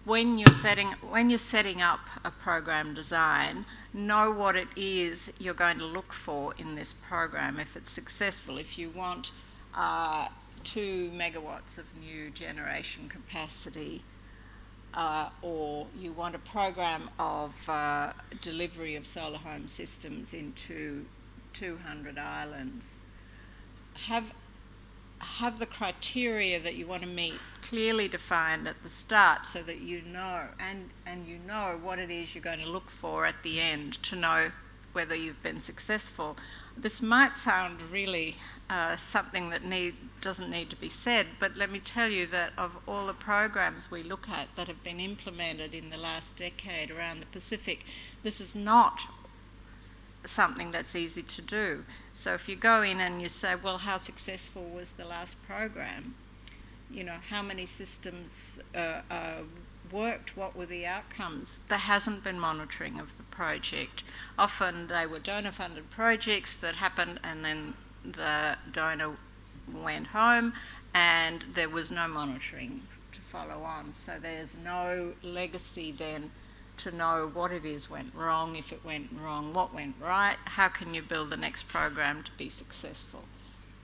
when you're setting up a program design. Know what it is you're going to look for in this program if it's successful. If you want 2 megawatts of new generation capacity, or you want a program of delivery of solar home systems into 200 islands, have the criteria that you want to meet clearly defined at the start, so that you know, and you know what it is you're going to look for at the end to know whether you've been successful. This might sound really something that doesn't need to be said, but let me tell you that of all the programs we look at that have been implemented in the last decade around the Pacific, this is not something that's easy to do. So if you go in and you say, well, how successful was the last program? You know, how many systems worked? What were the outcomes? There hasn't been monitoring of the project. Often they were donor-funded projects that happened, and then the donor went home and there was no monitoring to follow on. So there's no legacy then to know what it is went wrong, if it went wrong, what went right, how can you build the next program to be successful.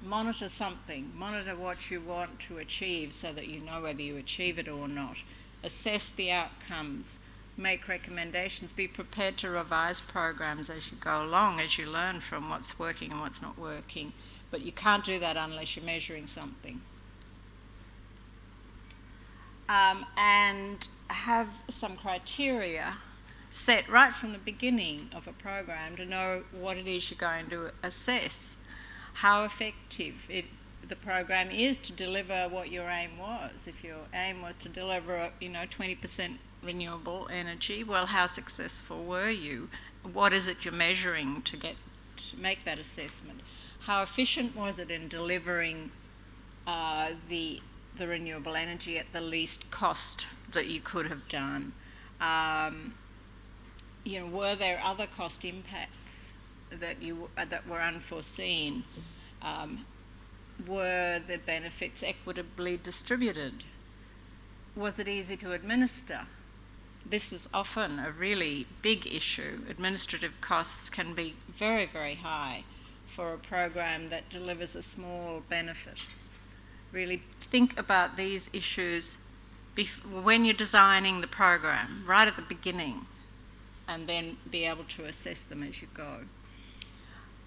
Monitor something, monitor what you want to achieve so that you know whether you achieve it or not. Assess the outcomes, make recommendations, be prepared to revise programs as you go along, as you learn from what's working and what's not working. But you can't do that unless you're measuring something. And have some criteria set right from the beginning of a program to know what it is you're going to assess, how effective the program is to deliver what your aim was. If your aim was to deliver 20% renewable energy, well, how successful were you? What is it you're measuring to make that assessment? How efficient was it in delivering the renewable energy at the least cost that you could have done? Were there other cost impacts that were unforeseen? Were the benefits equitably distributed? Was it easy to administer? This is often a really big issue. Administrative costs can be very, very high for a program that delivers a small benefit. Really think about these issues when you're designing the program, right at the beginning, and then be able to assess them as you go.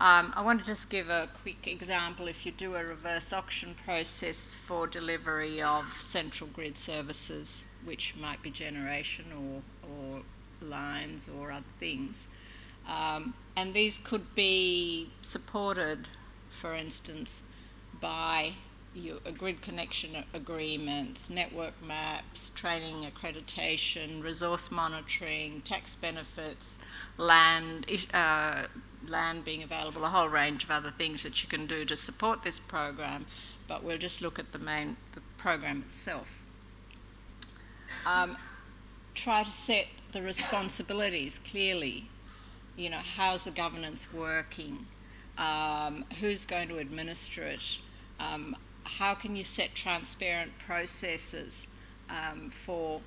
I want to just give a quick example. If you do a reverse auction process for delivery of central grid services, which might be generation or lines or other things, and these could be supported, for instance, by grid connection agreements, network maps, training accreditation, resource monitoring, tax benefits, land being available, a whole range of other things that you can do to support this program, but we'll just look at the program itself. Try to set the responsibilities clearly. How's the governance working? Who's going to administer it? How can you set transparent processes for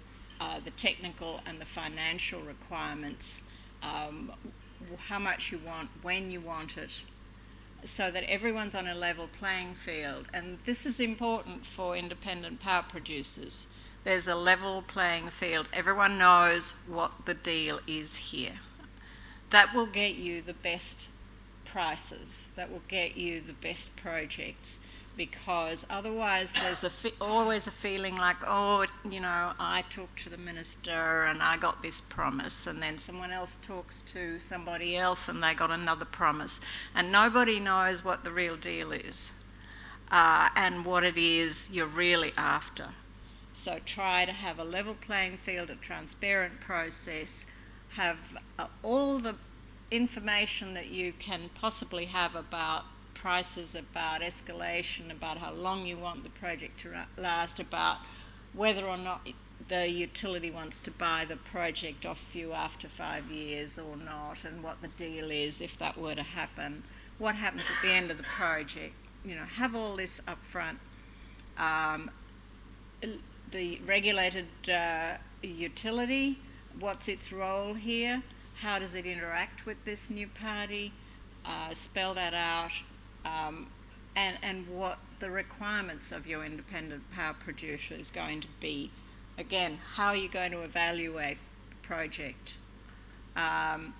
the technical and the financial requirements, how much you want, when you want it, so that everyone's on a level playing field. And this is important for independent power producers. There's a level playing field. Everyone knows what the deal is here. That will get you the best prices. That will get you the best projects. Because otherwise there's always a feeling like, I talked to the minister and I got this promise, and then someone else talks to somebody else and they got another promise, and nobody knows what the real deal is and what it is you're really after. So try to have a level playing field, a transparent process, have all the information that you can possibly have about prices, about escalation, about how long you want the project to last, about whether or not the utility wants to buy the project off you after 5 years or not, and what the deal is if that were to happen. What happens at the end of the project? Have all this up front. The regulated utility, what's its role here? How does it interact with this new party? Spell that out. And what the requirements of your independent power producer is going to be. Again, how are you going to evaluate the project? And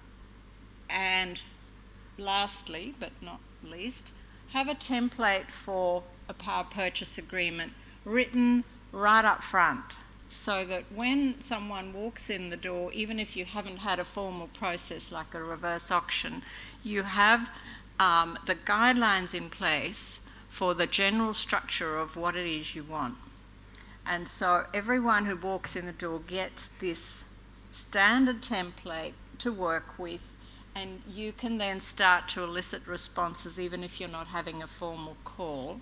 lastly, but not least, have a template for a power purchase agreement written right up front, so that when someone walks in the door, even if you haven't had a formal process like a reverse auction, you have the guidelines in place for the general structure of what it is you want. And so everyone who walks in the door gets this standard template to work with, and you can then start to elicit responses, even if you're not having a formal call,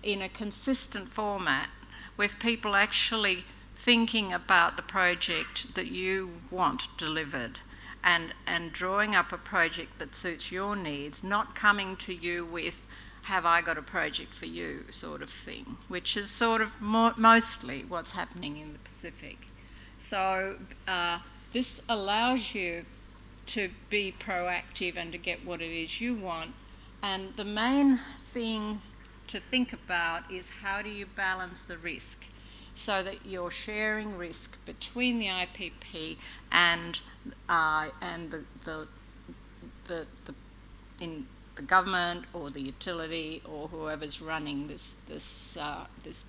in a consistent format, with people actually thinking about the project that you want delivered, and drawing up a project that suits your needs, not coming to you with, have I got a project for you, sort of thing, which is sort of mostly what's happening in the Pacific. So this allows you to be proactive and to get what it is you want. And the main thing to think about is, how do you balance the risk so that you're sharing risk between the IPP and the government or the utility or whoever's running this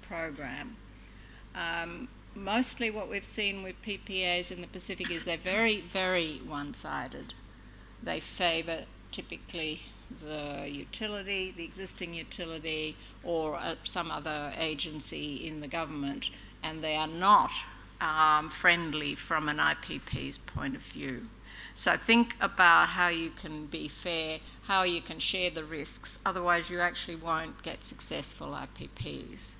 program. Mostly what we've seen with PPAs in the Pacific is they're very, very one-sided. They favour typically the utility, the existing utility, or some other agency in the government, and they are not friendly from an IPP's point of view. So think about how you can be fair, how you can share the risks, otherwise you actually won't get successful IPPs.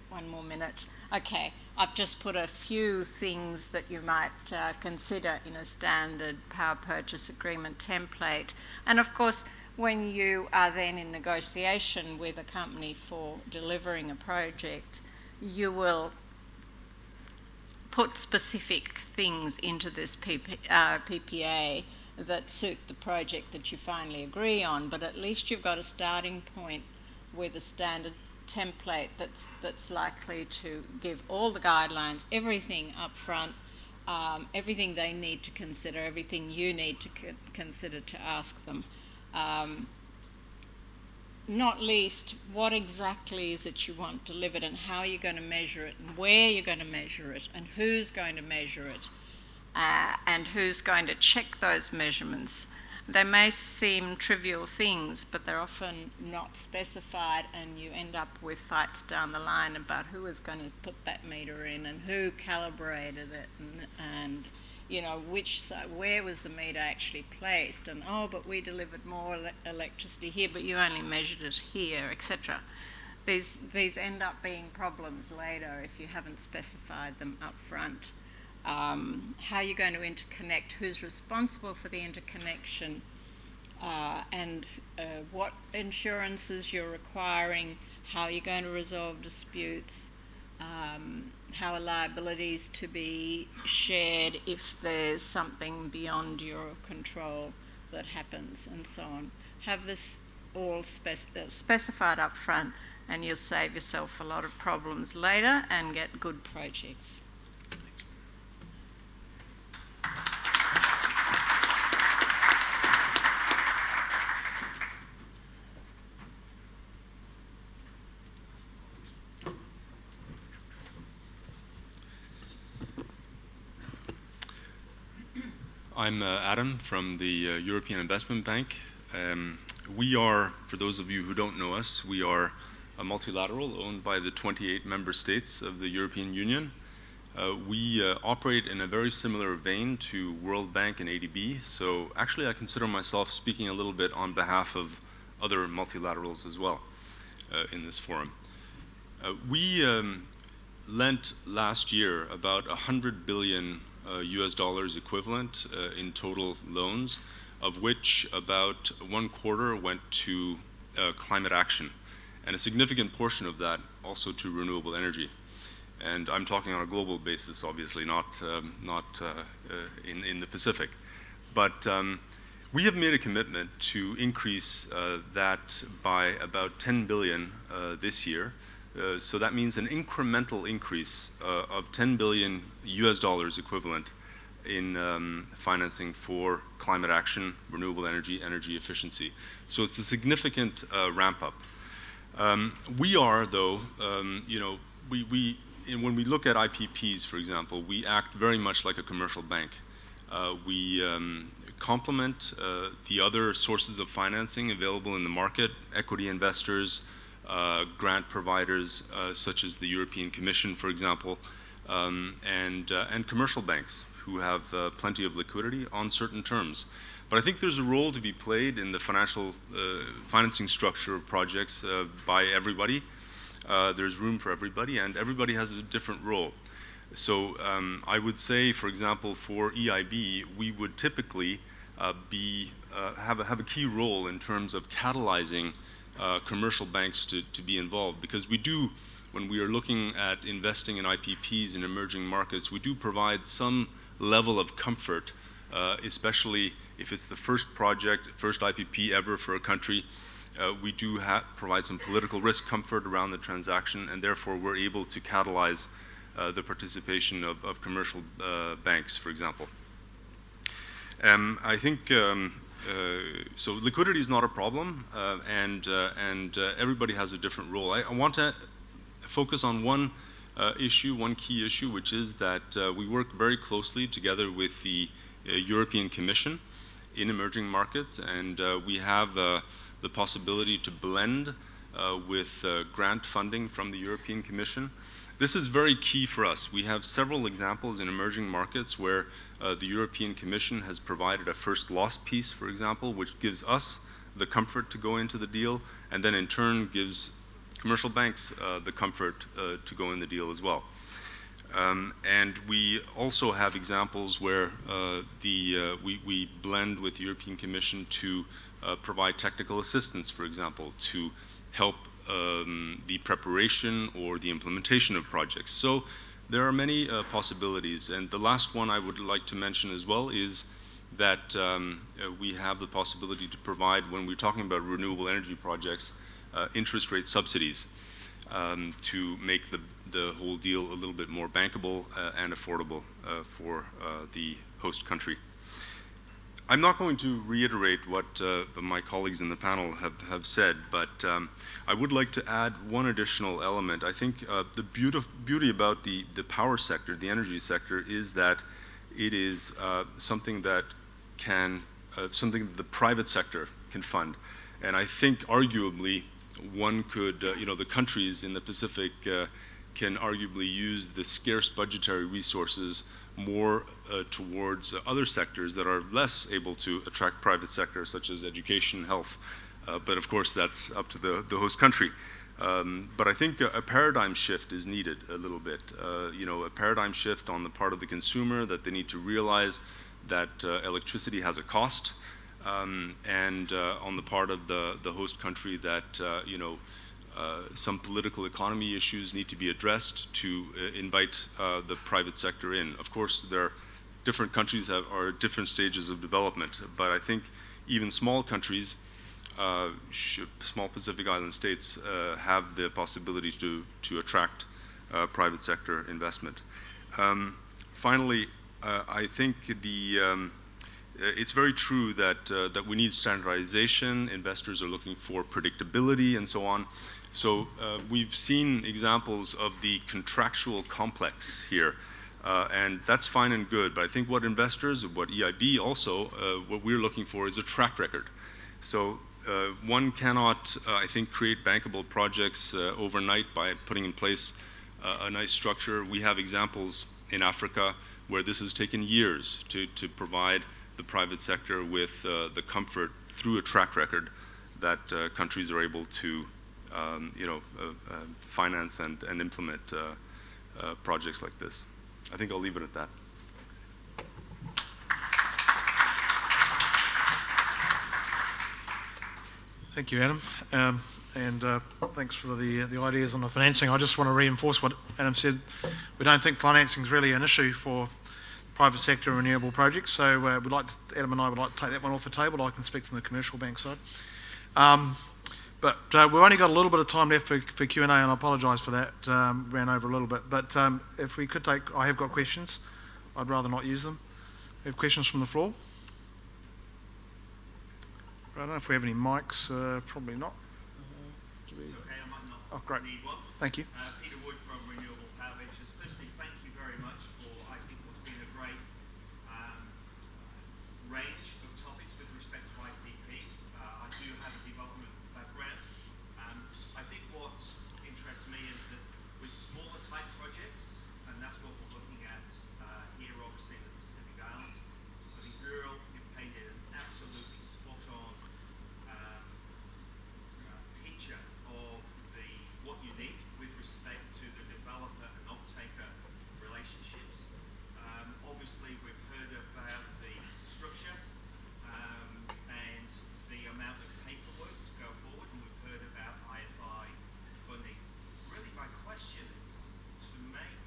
One more minute. Okay, I've just put a few things that you might consider in a standard power purchase agreement template. And of course, when you are then in negotiation with a company for delivering a project, you will put specific things into this PPA that suit the project that you finally agree on, but at least you've got a starting point with a standard template that's likely to give all the guidelines, everything up front, everything they need to consider, everything you need to consider to ask them. Not least, what exactly is it you want delivered, and how you're going to measure it, and where you're going to measure it, and who's going to measure it, and who's going to check those measurements. They may seem trivial things, but they're often not specified, and you end up with fights down the line about who is going to put that meter in and who calibrated it, and you know, where was the meter actually placed, and but we delivered more electricity here, but you only measured it here, etc. These end up being problems later if you haven't specified them up front. How you're going to interconnect, who's responsible for the interconnection, and what insurances you're requiring, how you're going to resolve disputes, how are liabilities to be shared if there's something beyond your control that happens, and so on. Have this all specified up front, and you'll save yourself a lot of problems later and get good projects. I'm Adam from the European Investment Bank. We are, for those of you who don't know us, we are a multilateral owned by the 28 member states of the European Union. We operate in a very similar vein to World Bank and ADB, so actually I consider myself speaking a little bit on behalf of other multilaterals as well in this forum. We lent last year about 100 billion US dollars equivalent in total loans, of which about 1/4 went to climate action, and a significant portion of that also to renewable energy. And I'm talking on a global basis, obviously, not in the Pacific. But we have made a commitment to increase that by about 10 billion this year. So that means an incremental increase of 10 billion US dollars equivalent in financing for climate action, renewable energy, energy efficiency. So it's a significant ramp up. We are, though, when we look at IPPs, for example, we act very much like a commercial bank. We complement the other sources of financing available in the market, equity investors, grant providers such as the European Commission, for example, and commercial banks who have plenty of liquidity on certain terms. But I think there's a role to be played in the financing structure of projects by everybody. There's room for everybody, and everybody has a different role. So I would say, for example, for EIB, we would typically have a key role in terms of catalyzing commercial banks to be involved, because we do, when we are looking at investing in IPPs in emerging markets, we do provide some level of comfort, especially if it's the first project, first IPP ever for a country. We do provide some political risk comfort around the transaction, and therefore we're able to catalyze the participation of commercial banks, for example. I think so liquidity is not a problem, and everybody has a different role. I want to focus on one key issue, which is that we work very closely together with the European Commission in emerging markets, and we have the possibility to blend with grant funding from the European Commission. This is very key for us. We have several examples in emerging markets where the European Commission has provided a first loss piece, for example, which gives us the comfort to go into the deal, and then in turn gives commercial banks the comfort to go in the deal as well. And we also have examples where we blend with the European Commission to provide technical assistance, for example, to help the preparation or the implementation of projects. So there are many possibilities, and the last one I would like to mention as well is that we have the possibility to provide, when we're talking about renewable energy projects, interest rate subsidies to make the whole deal a little bit more bankable and affordable for the host country. I'm not going to reiterate what my colleagues in the panel have said, but I would like to add one additional element. I think the beauty about the power sector, the energy sector, is that it is something that the private sector can fund. And I think arguably one could, the countries in the Pacific can arguably use the scarce budgetary resources more towards other sectors that are less able to attract private sector, such as education, health. But of course, that's up to the host country. But I think a paradigm shift is needed a little bit. A paradigm shift on the part of the consumer, that they need to realize that electricity has a cost, and on the part of the host country that some political economy issues need to be addressed to invite the private sector in. Of course, different countries are at different stages of development, but I think even small countries, small Pacific Island states, have the possibility to attract private sector investment. Finally, I think it's very true that we need standardization. Investors are looking for predictability and so on. So we've seen examples of the contractual complex here, and that's fine and good. But I think what investors, what EIB also, what we're looking for is a track record. So one cannot, I think, create bankable projects overnight by putting in place a nice structure. We have examples in Africa where this has taken years to provide the private sector with the comfort through a track record that countries are able to finance and implement projects like this. I think I'll leave it at that. Thank you, Adam. And thanks for the ideas on the financing. I just want to reinforce what Adam said. We don't think financing is really an issue for private sector renewable projects, so Adam and I would like to take that one off the table. I can speak from the commercial bank side. But we've only got a little bit of time left for Q&A, and I apologise for that, ran over a little bit. But if we could take, I have got questions. I'd rather not use them. We have questions from the floor? I don't know if we have any mics, probably not. It's okay, I might not great. need one. Thank you. Peter Wood from Renewable Power Ventures. Firstly, thank you very much for, I think, what's been a great range of topics with respect to IPPs. I do have a development background. I think what interests me is that with smaller type projects, and that's what we're looking at here, obviously, in the Pacific Islands, I think Earl, you've painted an absolutely spot-on picture of what you need with respect to the developer and off-taker relationships. Obviously, we've heard about the structure and the amount of paperwork to go forward, and we've heard about IFI funding. Really, my question is to make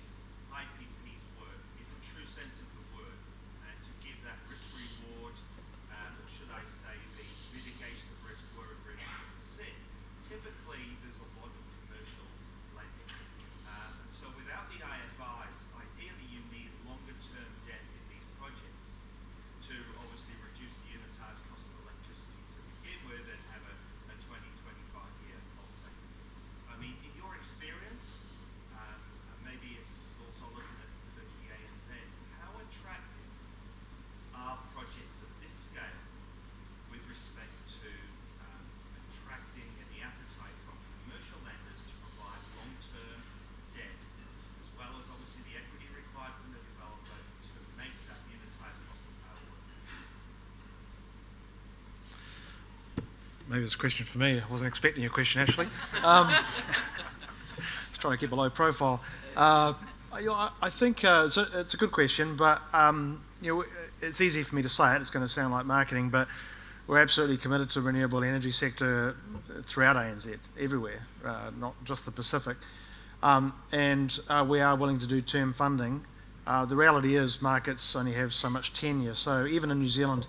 IPPs work in the true sense of the word, and to give that risk-reward, or should I say the mitigation of risk wherever it needs to sit. Typically, there's a lot of commercial lending. And so without the IFIs, ideally you need longer-term debt in these projects to obviously reduce the unitised cost of electricity to begin with and have a 20, 25-year offtake. I mean, in your experience, and maybe it's also looking at the ANZ, how attractive are projects of this scale with respect to attracting and the appetite from commercial lenders to provide long-term debt, as well as obviously the equity required from the developer to make that unitised cost of power work? Maybe it's a question for me. I wasn't expecting a question, actually. Just trying to keep a low profile. I think it's a good question, but it's easy for me to say it. It's going to sound like marketing, but we're absolutely committed to the renewable energy sector throughout ANZ, everywhere, not just the Pacific. And we are willing to do term funding. The reality is markets only have so much tenure. So even in New Zealand,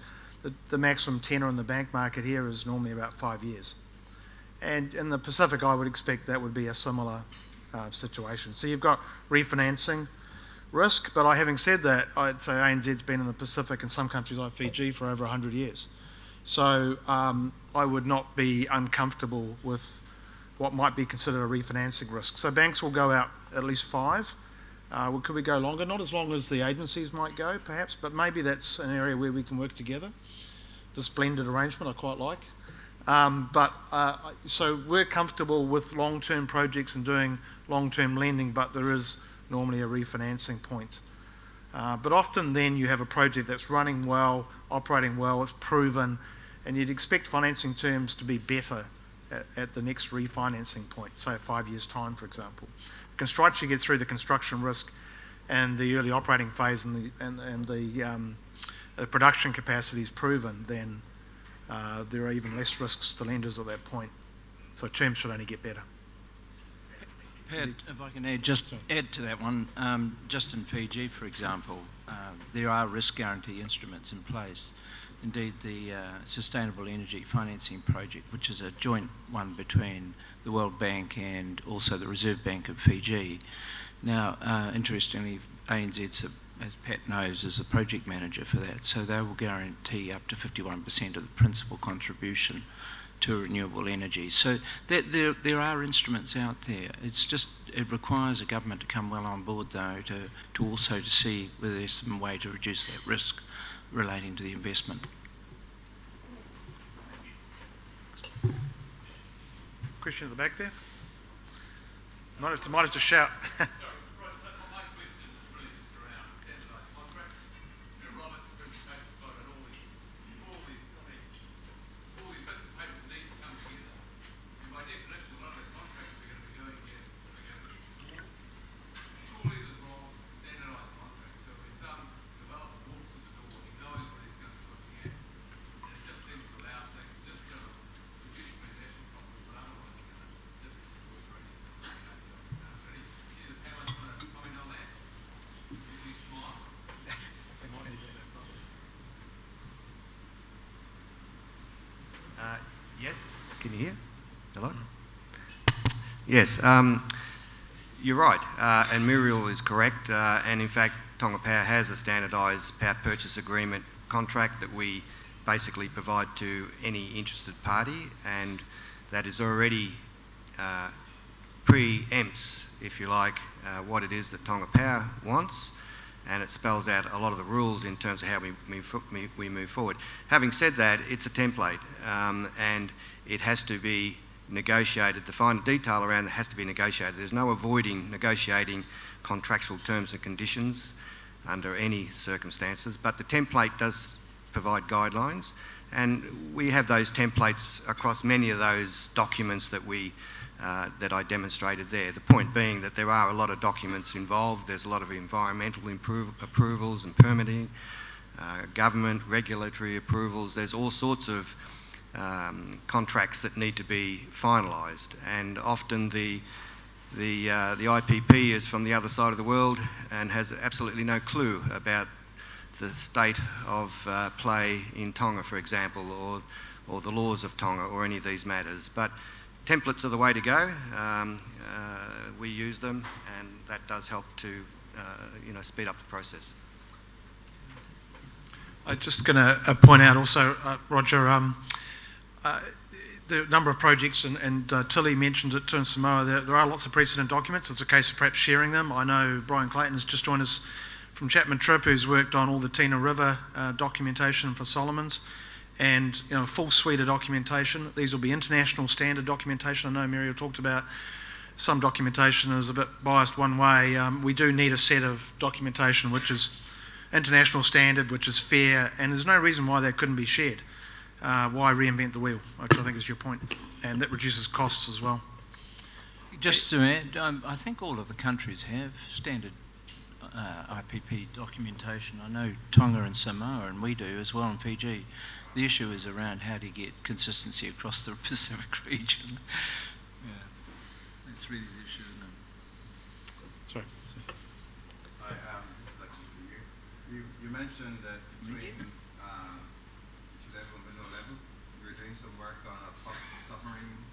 the maximum tenure in the bank market here is normally about 5 years. And in the Pacific, I would expect that would be a similar situation. So you've got refinancing risk, but having said that, I'd say ANZ's been in the Pacific and some countries like Fiji for over 100 years. So I would not be uncomfortable with what might be considered a refinancing risk. So banks will go out at least 5. Could we go longer? Not as long as the agencies might go, perhaps, but maybe that's an area where we can work together. This blended arrangement I quite like. So we're comfortable with long-term projects and doing long-term lending, but there is normally a refinancing point. But often then you have a project that's running well, operating well, it's proven, and you'd expect financing terms to be better at the next refinancing point, say 5 years' time, for example. Construction gets through the construction risk and the early operating phase and the production capacity is proven, then there are even less risks for lenders at that point. So terms should only get better. Pat, if I can add to that one, just in Fiji, for example, there are risk guarantee instruments in place. Indeed, the Sustainable Energy Financing Project, which is a joint one between the World Bank and also the Reserve Bank of Fiji. Now, interestingly, ANZ, as Pat knows, is the project manager for that, so they will guarantee up to 51% of the principal contribution to renewable energy. So there are instruments out there. It requires a government to come well on board, though, to also to see whether there's some way to reduce that risk relating to the investment. Question at the back there? Might have to shout. Can you hear? Hello? Yes, you're right, and Muriel is correct, and in fact Tonga Power has a standardised power purchase agreement contract that we basically provide to any interested party, and that is already pre-empts, if you like, what it is that Tonga Power wants, and it spells out a lot of the rules in terms of how we move forward. Having said that, it's a template, and it has to be negotiated. The fine detail around it has to be negotiated. There's no avoiding negotiating contractual terms and conditions under any circumstances, but the template does provide guidelines, and we have those templates across many of those documents that that I demonstrated there. The point being that there are a lot of documents involved. There's a lot of environmental approvals and permitting, government, regulatory approvals. There's all sorts of contracts that need to be finalised, and often the IPP is from the other side of the world and has absolutely no clue about the state of play in Tonga, for example, or the laws of Tonga, or any of these matters. But templates are the way to go. We use them, and that does help to speed up the process. I'm just going to point out also, Roger, the number of projects, and Tilly mentioned it too in Samoa, there are lots of precedent documents. It's a case of perhaps sharing them. I know Brian Clayton has just joined us from Chapman Tripp, who's worked on all the Tina River documentation for Solomons, and a full suite of documentation. These will be international standard documentation. I know Muriel talked about some documentation is a bit biased one way. We do need a set of documentation which is international standard, which is fair, and there's no reason why that couldn't be shared. Why reinvent the wheel, which I think is your point, and that reduces costs as well. Just to add, I think all of the countries have standard IPP documentation. I know Tonga and Samoa, and we do as well in Fiji. The issue is around how do you get consistency across the Pacific region. Yeah, that's really the issue, isn't it? Sorry. Hi, this is actually for you. You mentioned that between sea level and mineral level, you're doing some work on a possible submarine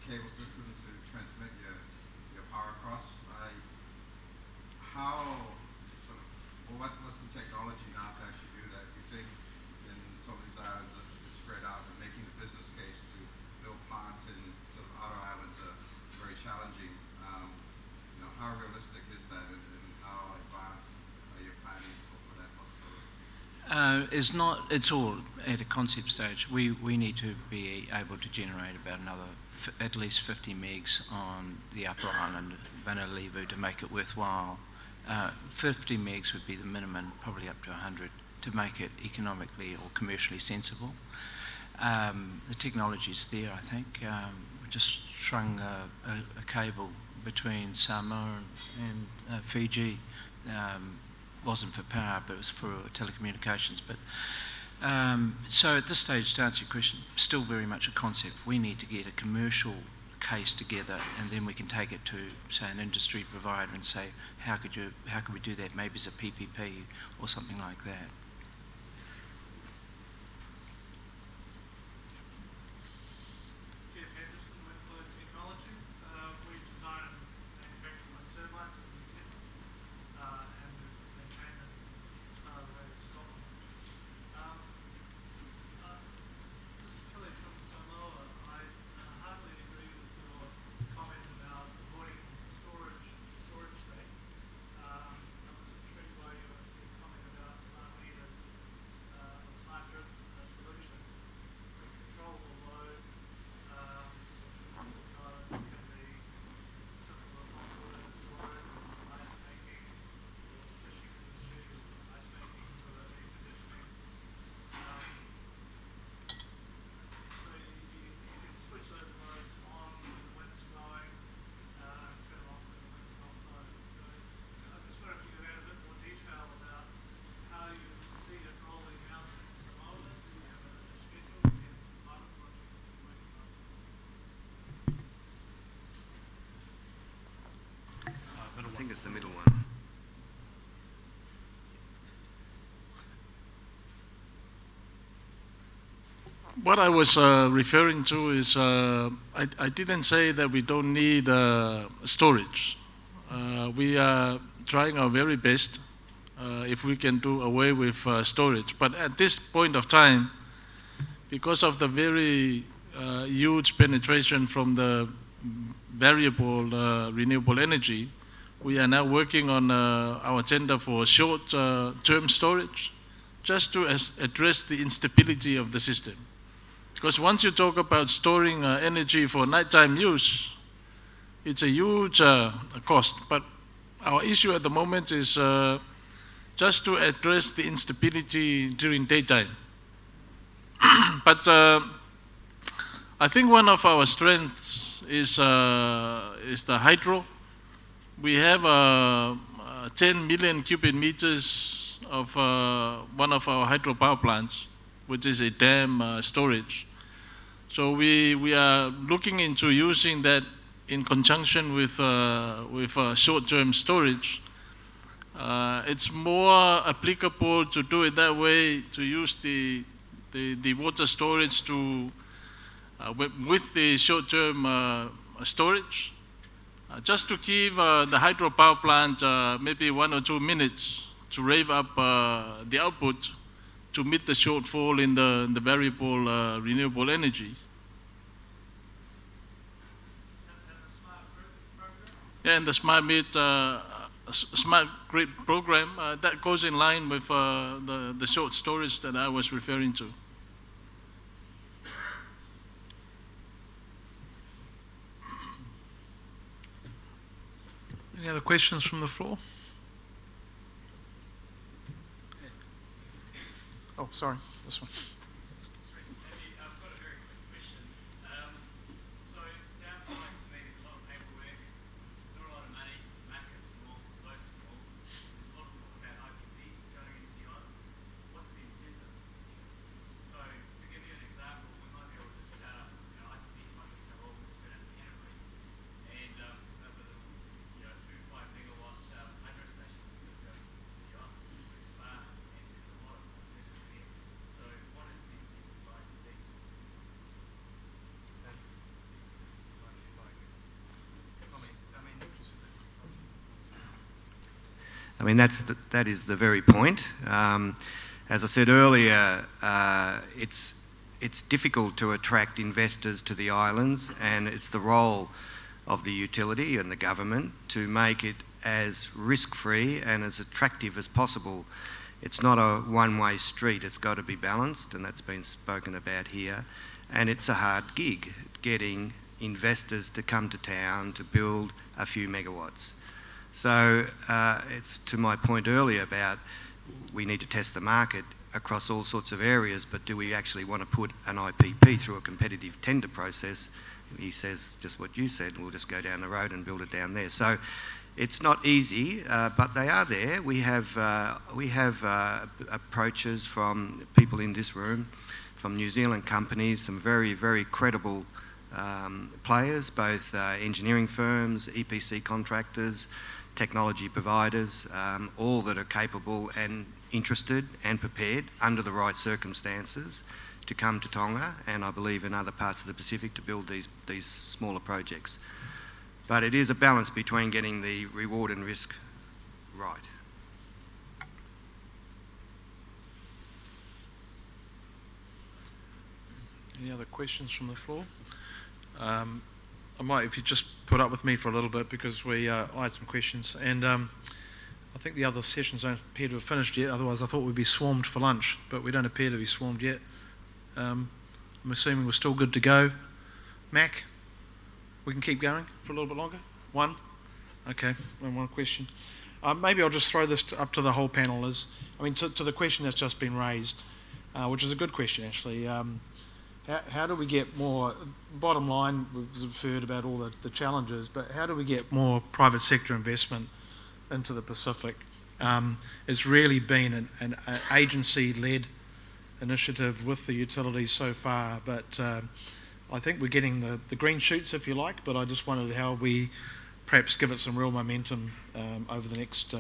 cable system to transmit your power across. What's the technology now to actually do that? Do you think in some of these islands that are spread out and making the business case to build plants in sort of outer islands are very challenging? How realistic is that, and how advanced are you planning for that possibility? It's all at a concept stage. We need to be able to generate about another at least 50 megs on the upper island, Vanalivu, to make it worthwhile. 50 megs would be the minimum, probably up to 100, to make it economically or commercially sensible. The technology's there, I think. We just strung a cable between Samoa and Fiji. Wasn't for power, but it was for telecommunications. But so at this stage, to answer your question, still very much a concept. We need to get a commercial case together, and then we can take it to, say, an industry provider and say, how could we do that? Maybe as a PPP or something like that. I think it's the middle one. what I was referring to is I didn't say that we don't need storage. We are trying our very best if we can do away with storage. But at this point of time, because of the very huge penetration from the variable renewable energy, we are now working on our tender for short-term storage, just to address the instability of the system. Because once you talk about storing energy for nighttime use, it's a huge cost. But our issue at the moment is just to address the instability during daytime. But I think one of our strengths is the hydro. We have 10 million cubic meters of one of our hydropower plants, which is a dam storage. So we are looking into using that in conjunction with short-term storage. It's more applicable to do it that way, to use the water storage to with the short-term storage, just to give the hydropower plant maybe 1 or 2 minutes to rev up the output to meet the shortfall in the variable renewable energy. Yeah, and the smart grid program, that goes in line with the short storage that I was referring to. Any other questions from the floor? Oh, sorry, this one. I've got a very quick question. So it sounds like to me there's a lot of paperwork, not a lot of money, market small, load small. There's a lot of talk about IPPs going into the islands. What's the incentive? So to give you an example, we might be able to just, IPPs might just have all this turn out Canterbury, and with a 2 5 megawatt hydro station instead of going to the islands. It's far, and there's a lot of incentive there. So what is the incentive for IPPs? I mean, that is the very point. As I said earlier, it's difficult to attract investors to the islands, and it's the role of the utility and the government to make it as risk-free and as attractive as possible. It's not a one-way street, it's got to be balanced, and that's been spoken about here. And it's a hard gig, getting investors to come to town to build a few megawatts. So it's to my point earlier about we need to test the market across all sorts of areas, but do we actually want to put an IPP through a competitive tender process? He says just what you said, we'll just go down the road and build it down there. So it's not easy, but they are there. We have approaches from people in this room, from New Zealand companies, some very, very credible players, both engineering firms, EPC contractors, technology providers, all that are capable and interested and prepared under the right circumstances to come to Tonga, and I believe in other parts of the Pacific, to build these smaller projects. But it is a balance between getting the reward and risk right. Any other questions from the floor? I might, if you just put up with me for a little bit, because I had some questions, and I think the other sessions don't appear to have finished yet. Otherwise, I thought we'd be swarmed for lunch, but we don't appear to be swarmed yet. I'm assuming we're still good to go. Mac, we can keep going for a little bit longer? One? Okay, one question. Maybe I'll just throw this up to the whole panel. To the question that's just been raised, which is a good question actually. How do we get more, bottom line, we've heard about all the challenges, but how do we get more private sector investment into the Pacific? It's really been an agency-led initiative with the utilities so far, but I think we're getting the green shoots, if you like, but I just wondered how we perhaps give it some real momentum over the next,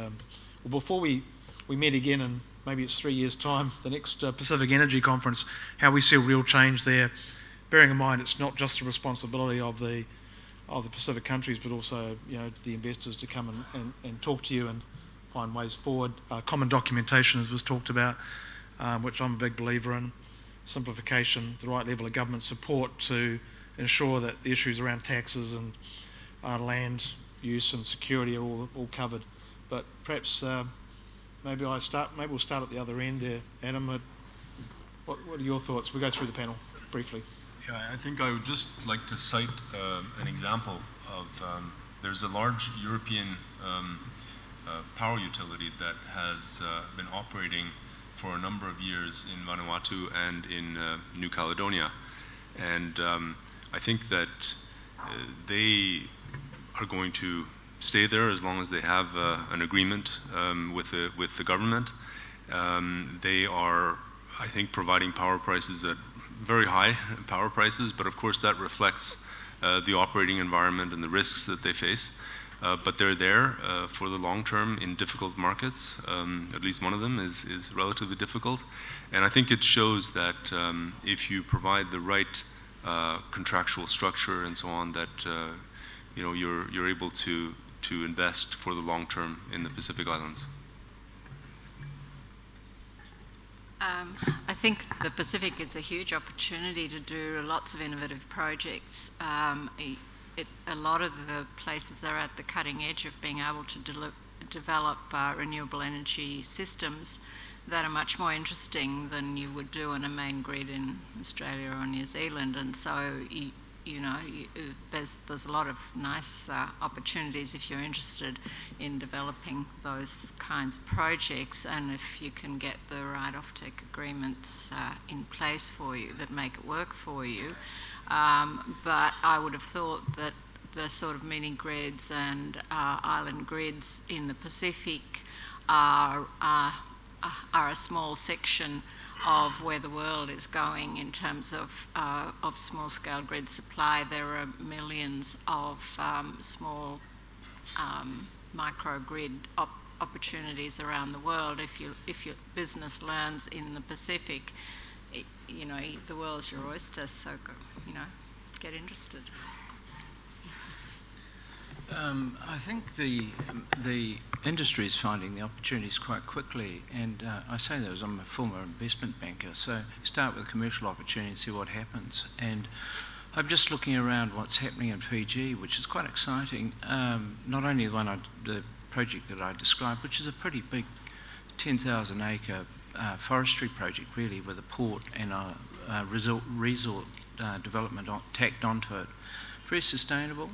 before we met again in maybe it's 3 years' time, the next Pacific Energy Conference, how we see real change there, bearing in mind it's not just the responsibility of the Pacific countries, but also, you know, the investors to come and talk to you and find ways forward. Common documentation, as was talked about, which I'm a big believer in. Simplification, the right level of government support to ensure that the issues around taxes and land use and security are all covered. But perhaps maybe we'll start at the other end there. Adam, what are your thoughts? We'll go through the panel briefly. Yeah, I think I would just like to cite an example of there's a large European power utility that has been operating for a number of years in Vanuatu and in New Caledonia. And I think that they are going to stay there as long as they have an agreement with the government. They are, I think, providing power prices at very high power prices, but of course that reflects the operating environment and the risks that they face. But they're there for the long term in difficult markets. At least one of them is relatively difficult. And I think it shows that if you provide the right contractual structure and so on, that you know, you're able to invest for the long term in the Pacific Islands. I think the Pacific is a huge opportunity to do lots of innovative projects. A lot of the places are at the cutting edge of being able to develop renewable energy systems that are much more interesting than you would do on a main grid in Australia or New Zealand. And so, there's a lot of nice opportunities if you're interested in developing those kinds of projects, and if you can get the right offtake agreements in place for you that make it work for you. But I would have thought that the sort of mini grids and island grids in the Pacific are a small section of where the world is going in terms of small-scale grid supply. There are millions of small microgrid opportunities around the world. If your business learns in the Pacific, the world's your oyster. So get interested. I think the industry is finding the opportunities quite quickly, and I say that as I'm a former investment banker, so start with commercial opportunities, see what happens. And I'm just looking around what's happening in Fiji, which is quite exciting. Not only the project that I described, which is a pretty big 10,000 acre forestry project really, with a port and a resort development tacked onto it. Very sustainable.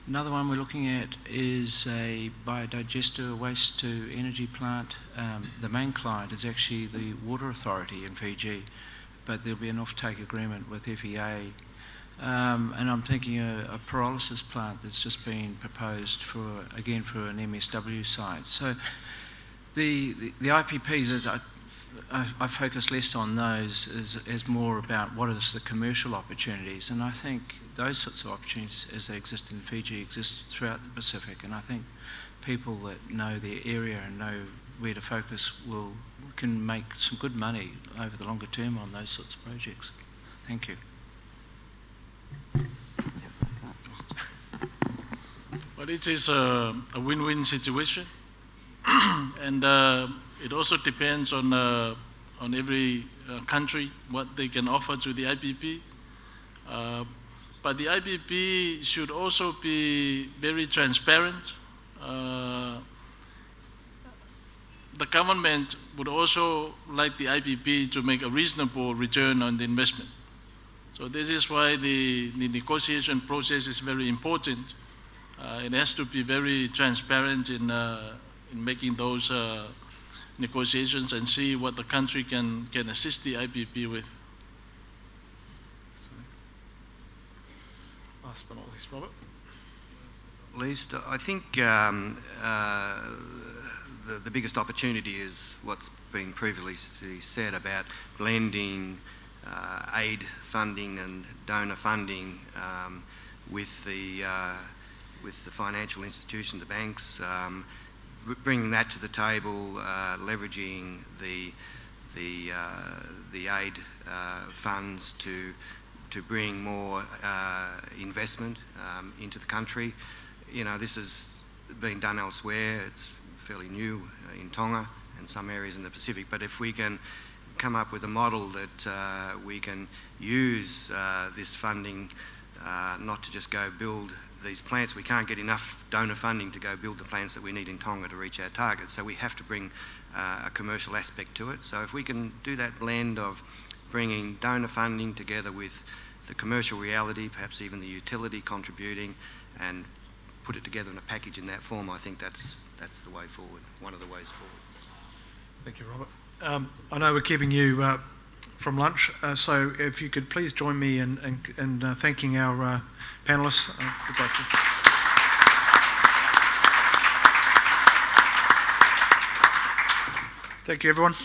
Another one we're looking at is a biodigester waste to energy plant. The main client is actually the Water Authority in Fiji, but there'll be an offtake agreement with FEA. And I'm thinking a pyrolysis plant that's just been proposed for an MSW site. So the IPPs, I focus less on those as more about what is the commercial opportunities, and I think those sorts of opportunities as they exist in Fiji exist throughout the Pacific, and I think people that know their area and know where to focus can make some good money over the longer term on those sorts of projects. Thank you. Well, it is a win-win situation, and it also depends on every country what they can offer to the IPP. But the IPP should also be very transparent. The government would also like the IPP to make a reasonable return on the investment. So this is why the negotiation process is very important. It has to be very transparent in making those negotiations and see what the country can assist the IPP with. Last but not least, Robert. Least, I think the biggest opportunity is what's been previously said about blending aid funding and donor funding with the financial institution, the banks. bringing that to the table, leveraging the aid funds to bring more investment into the country. You know, this has been done elsewhere. It's fairly new in Tonga and some areas in the Pacific. But if we can come up with a model that we can use this funding not to just go build these plants. We can't get enough donor funding to go build the plants that we need in Tonga to reach our targets. So we have to bring a commercial aspect to it. So if we can do that blend of bringing donor funding together with the commercial reality, perhaps even the utility contributing, and put it together in a package in that form, I think that's the way forward, one of the ways forward. Thank you, Robert. I know we're keeping you from lunch, so if you could please join me in thanking our panellists. Thank you, everyone.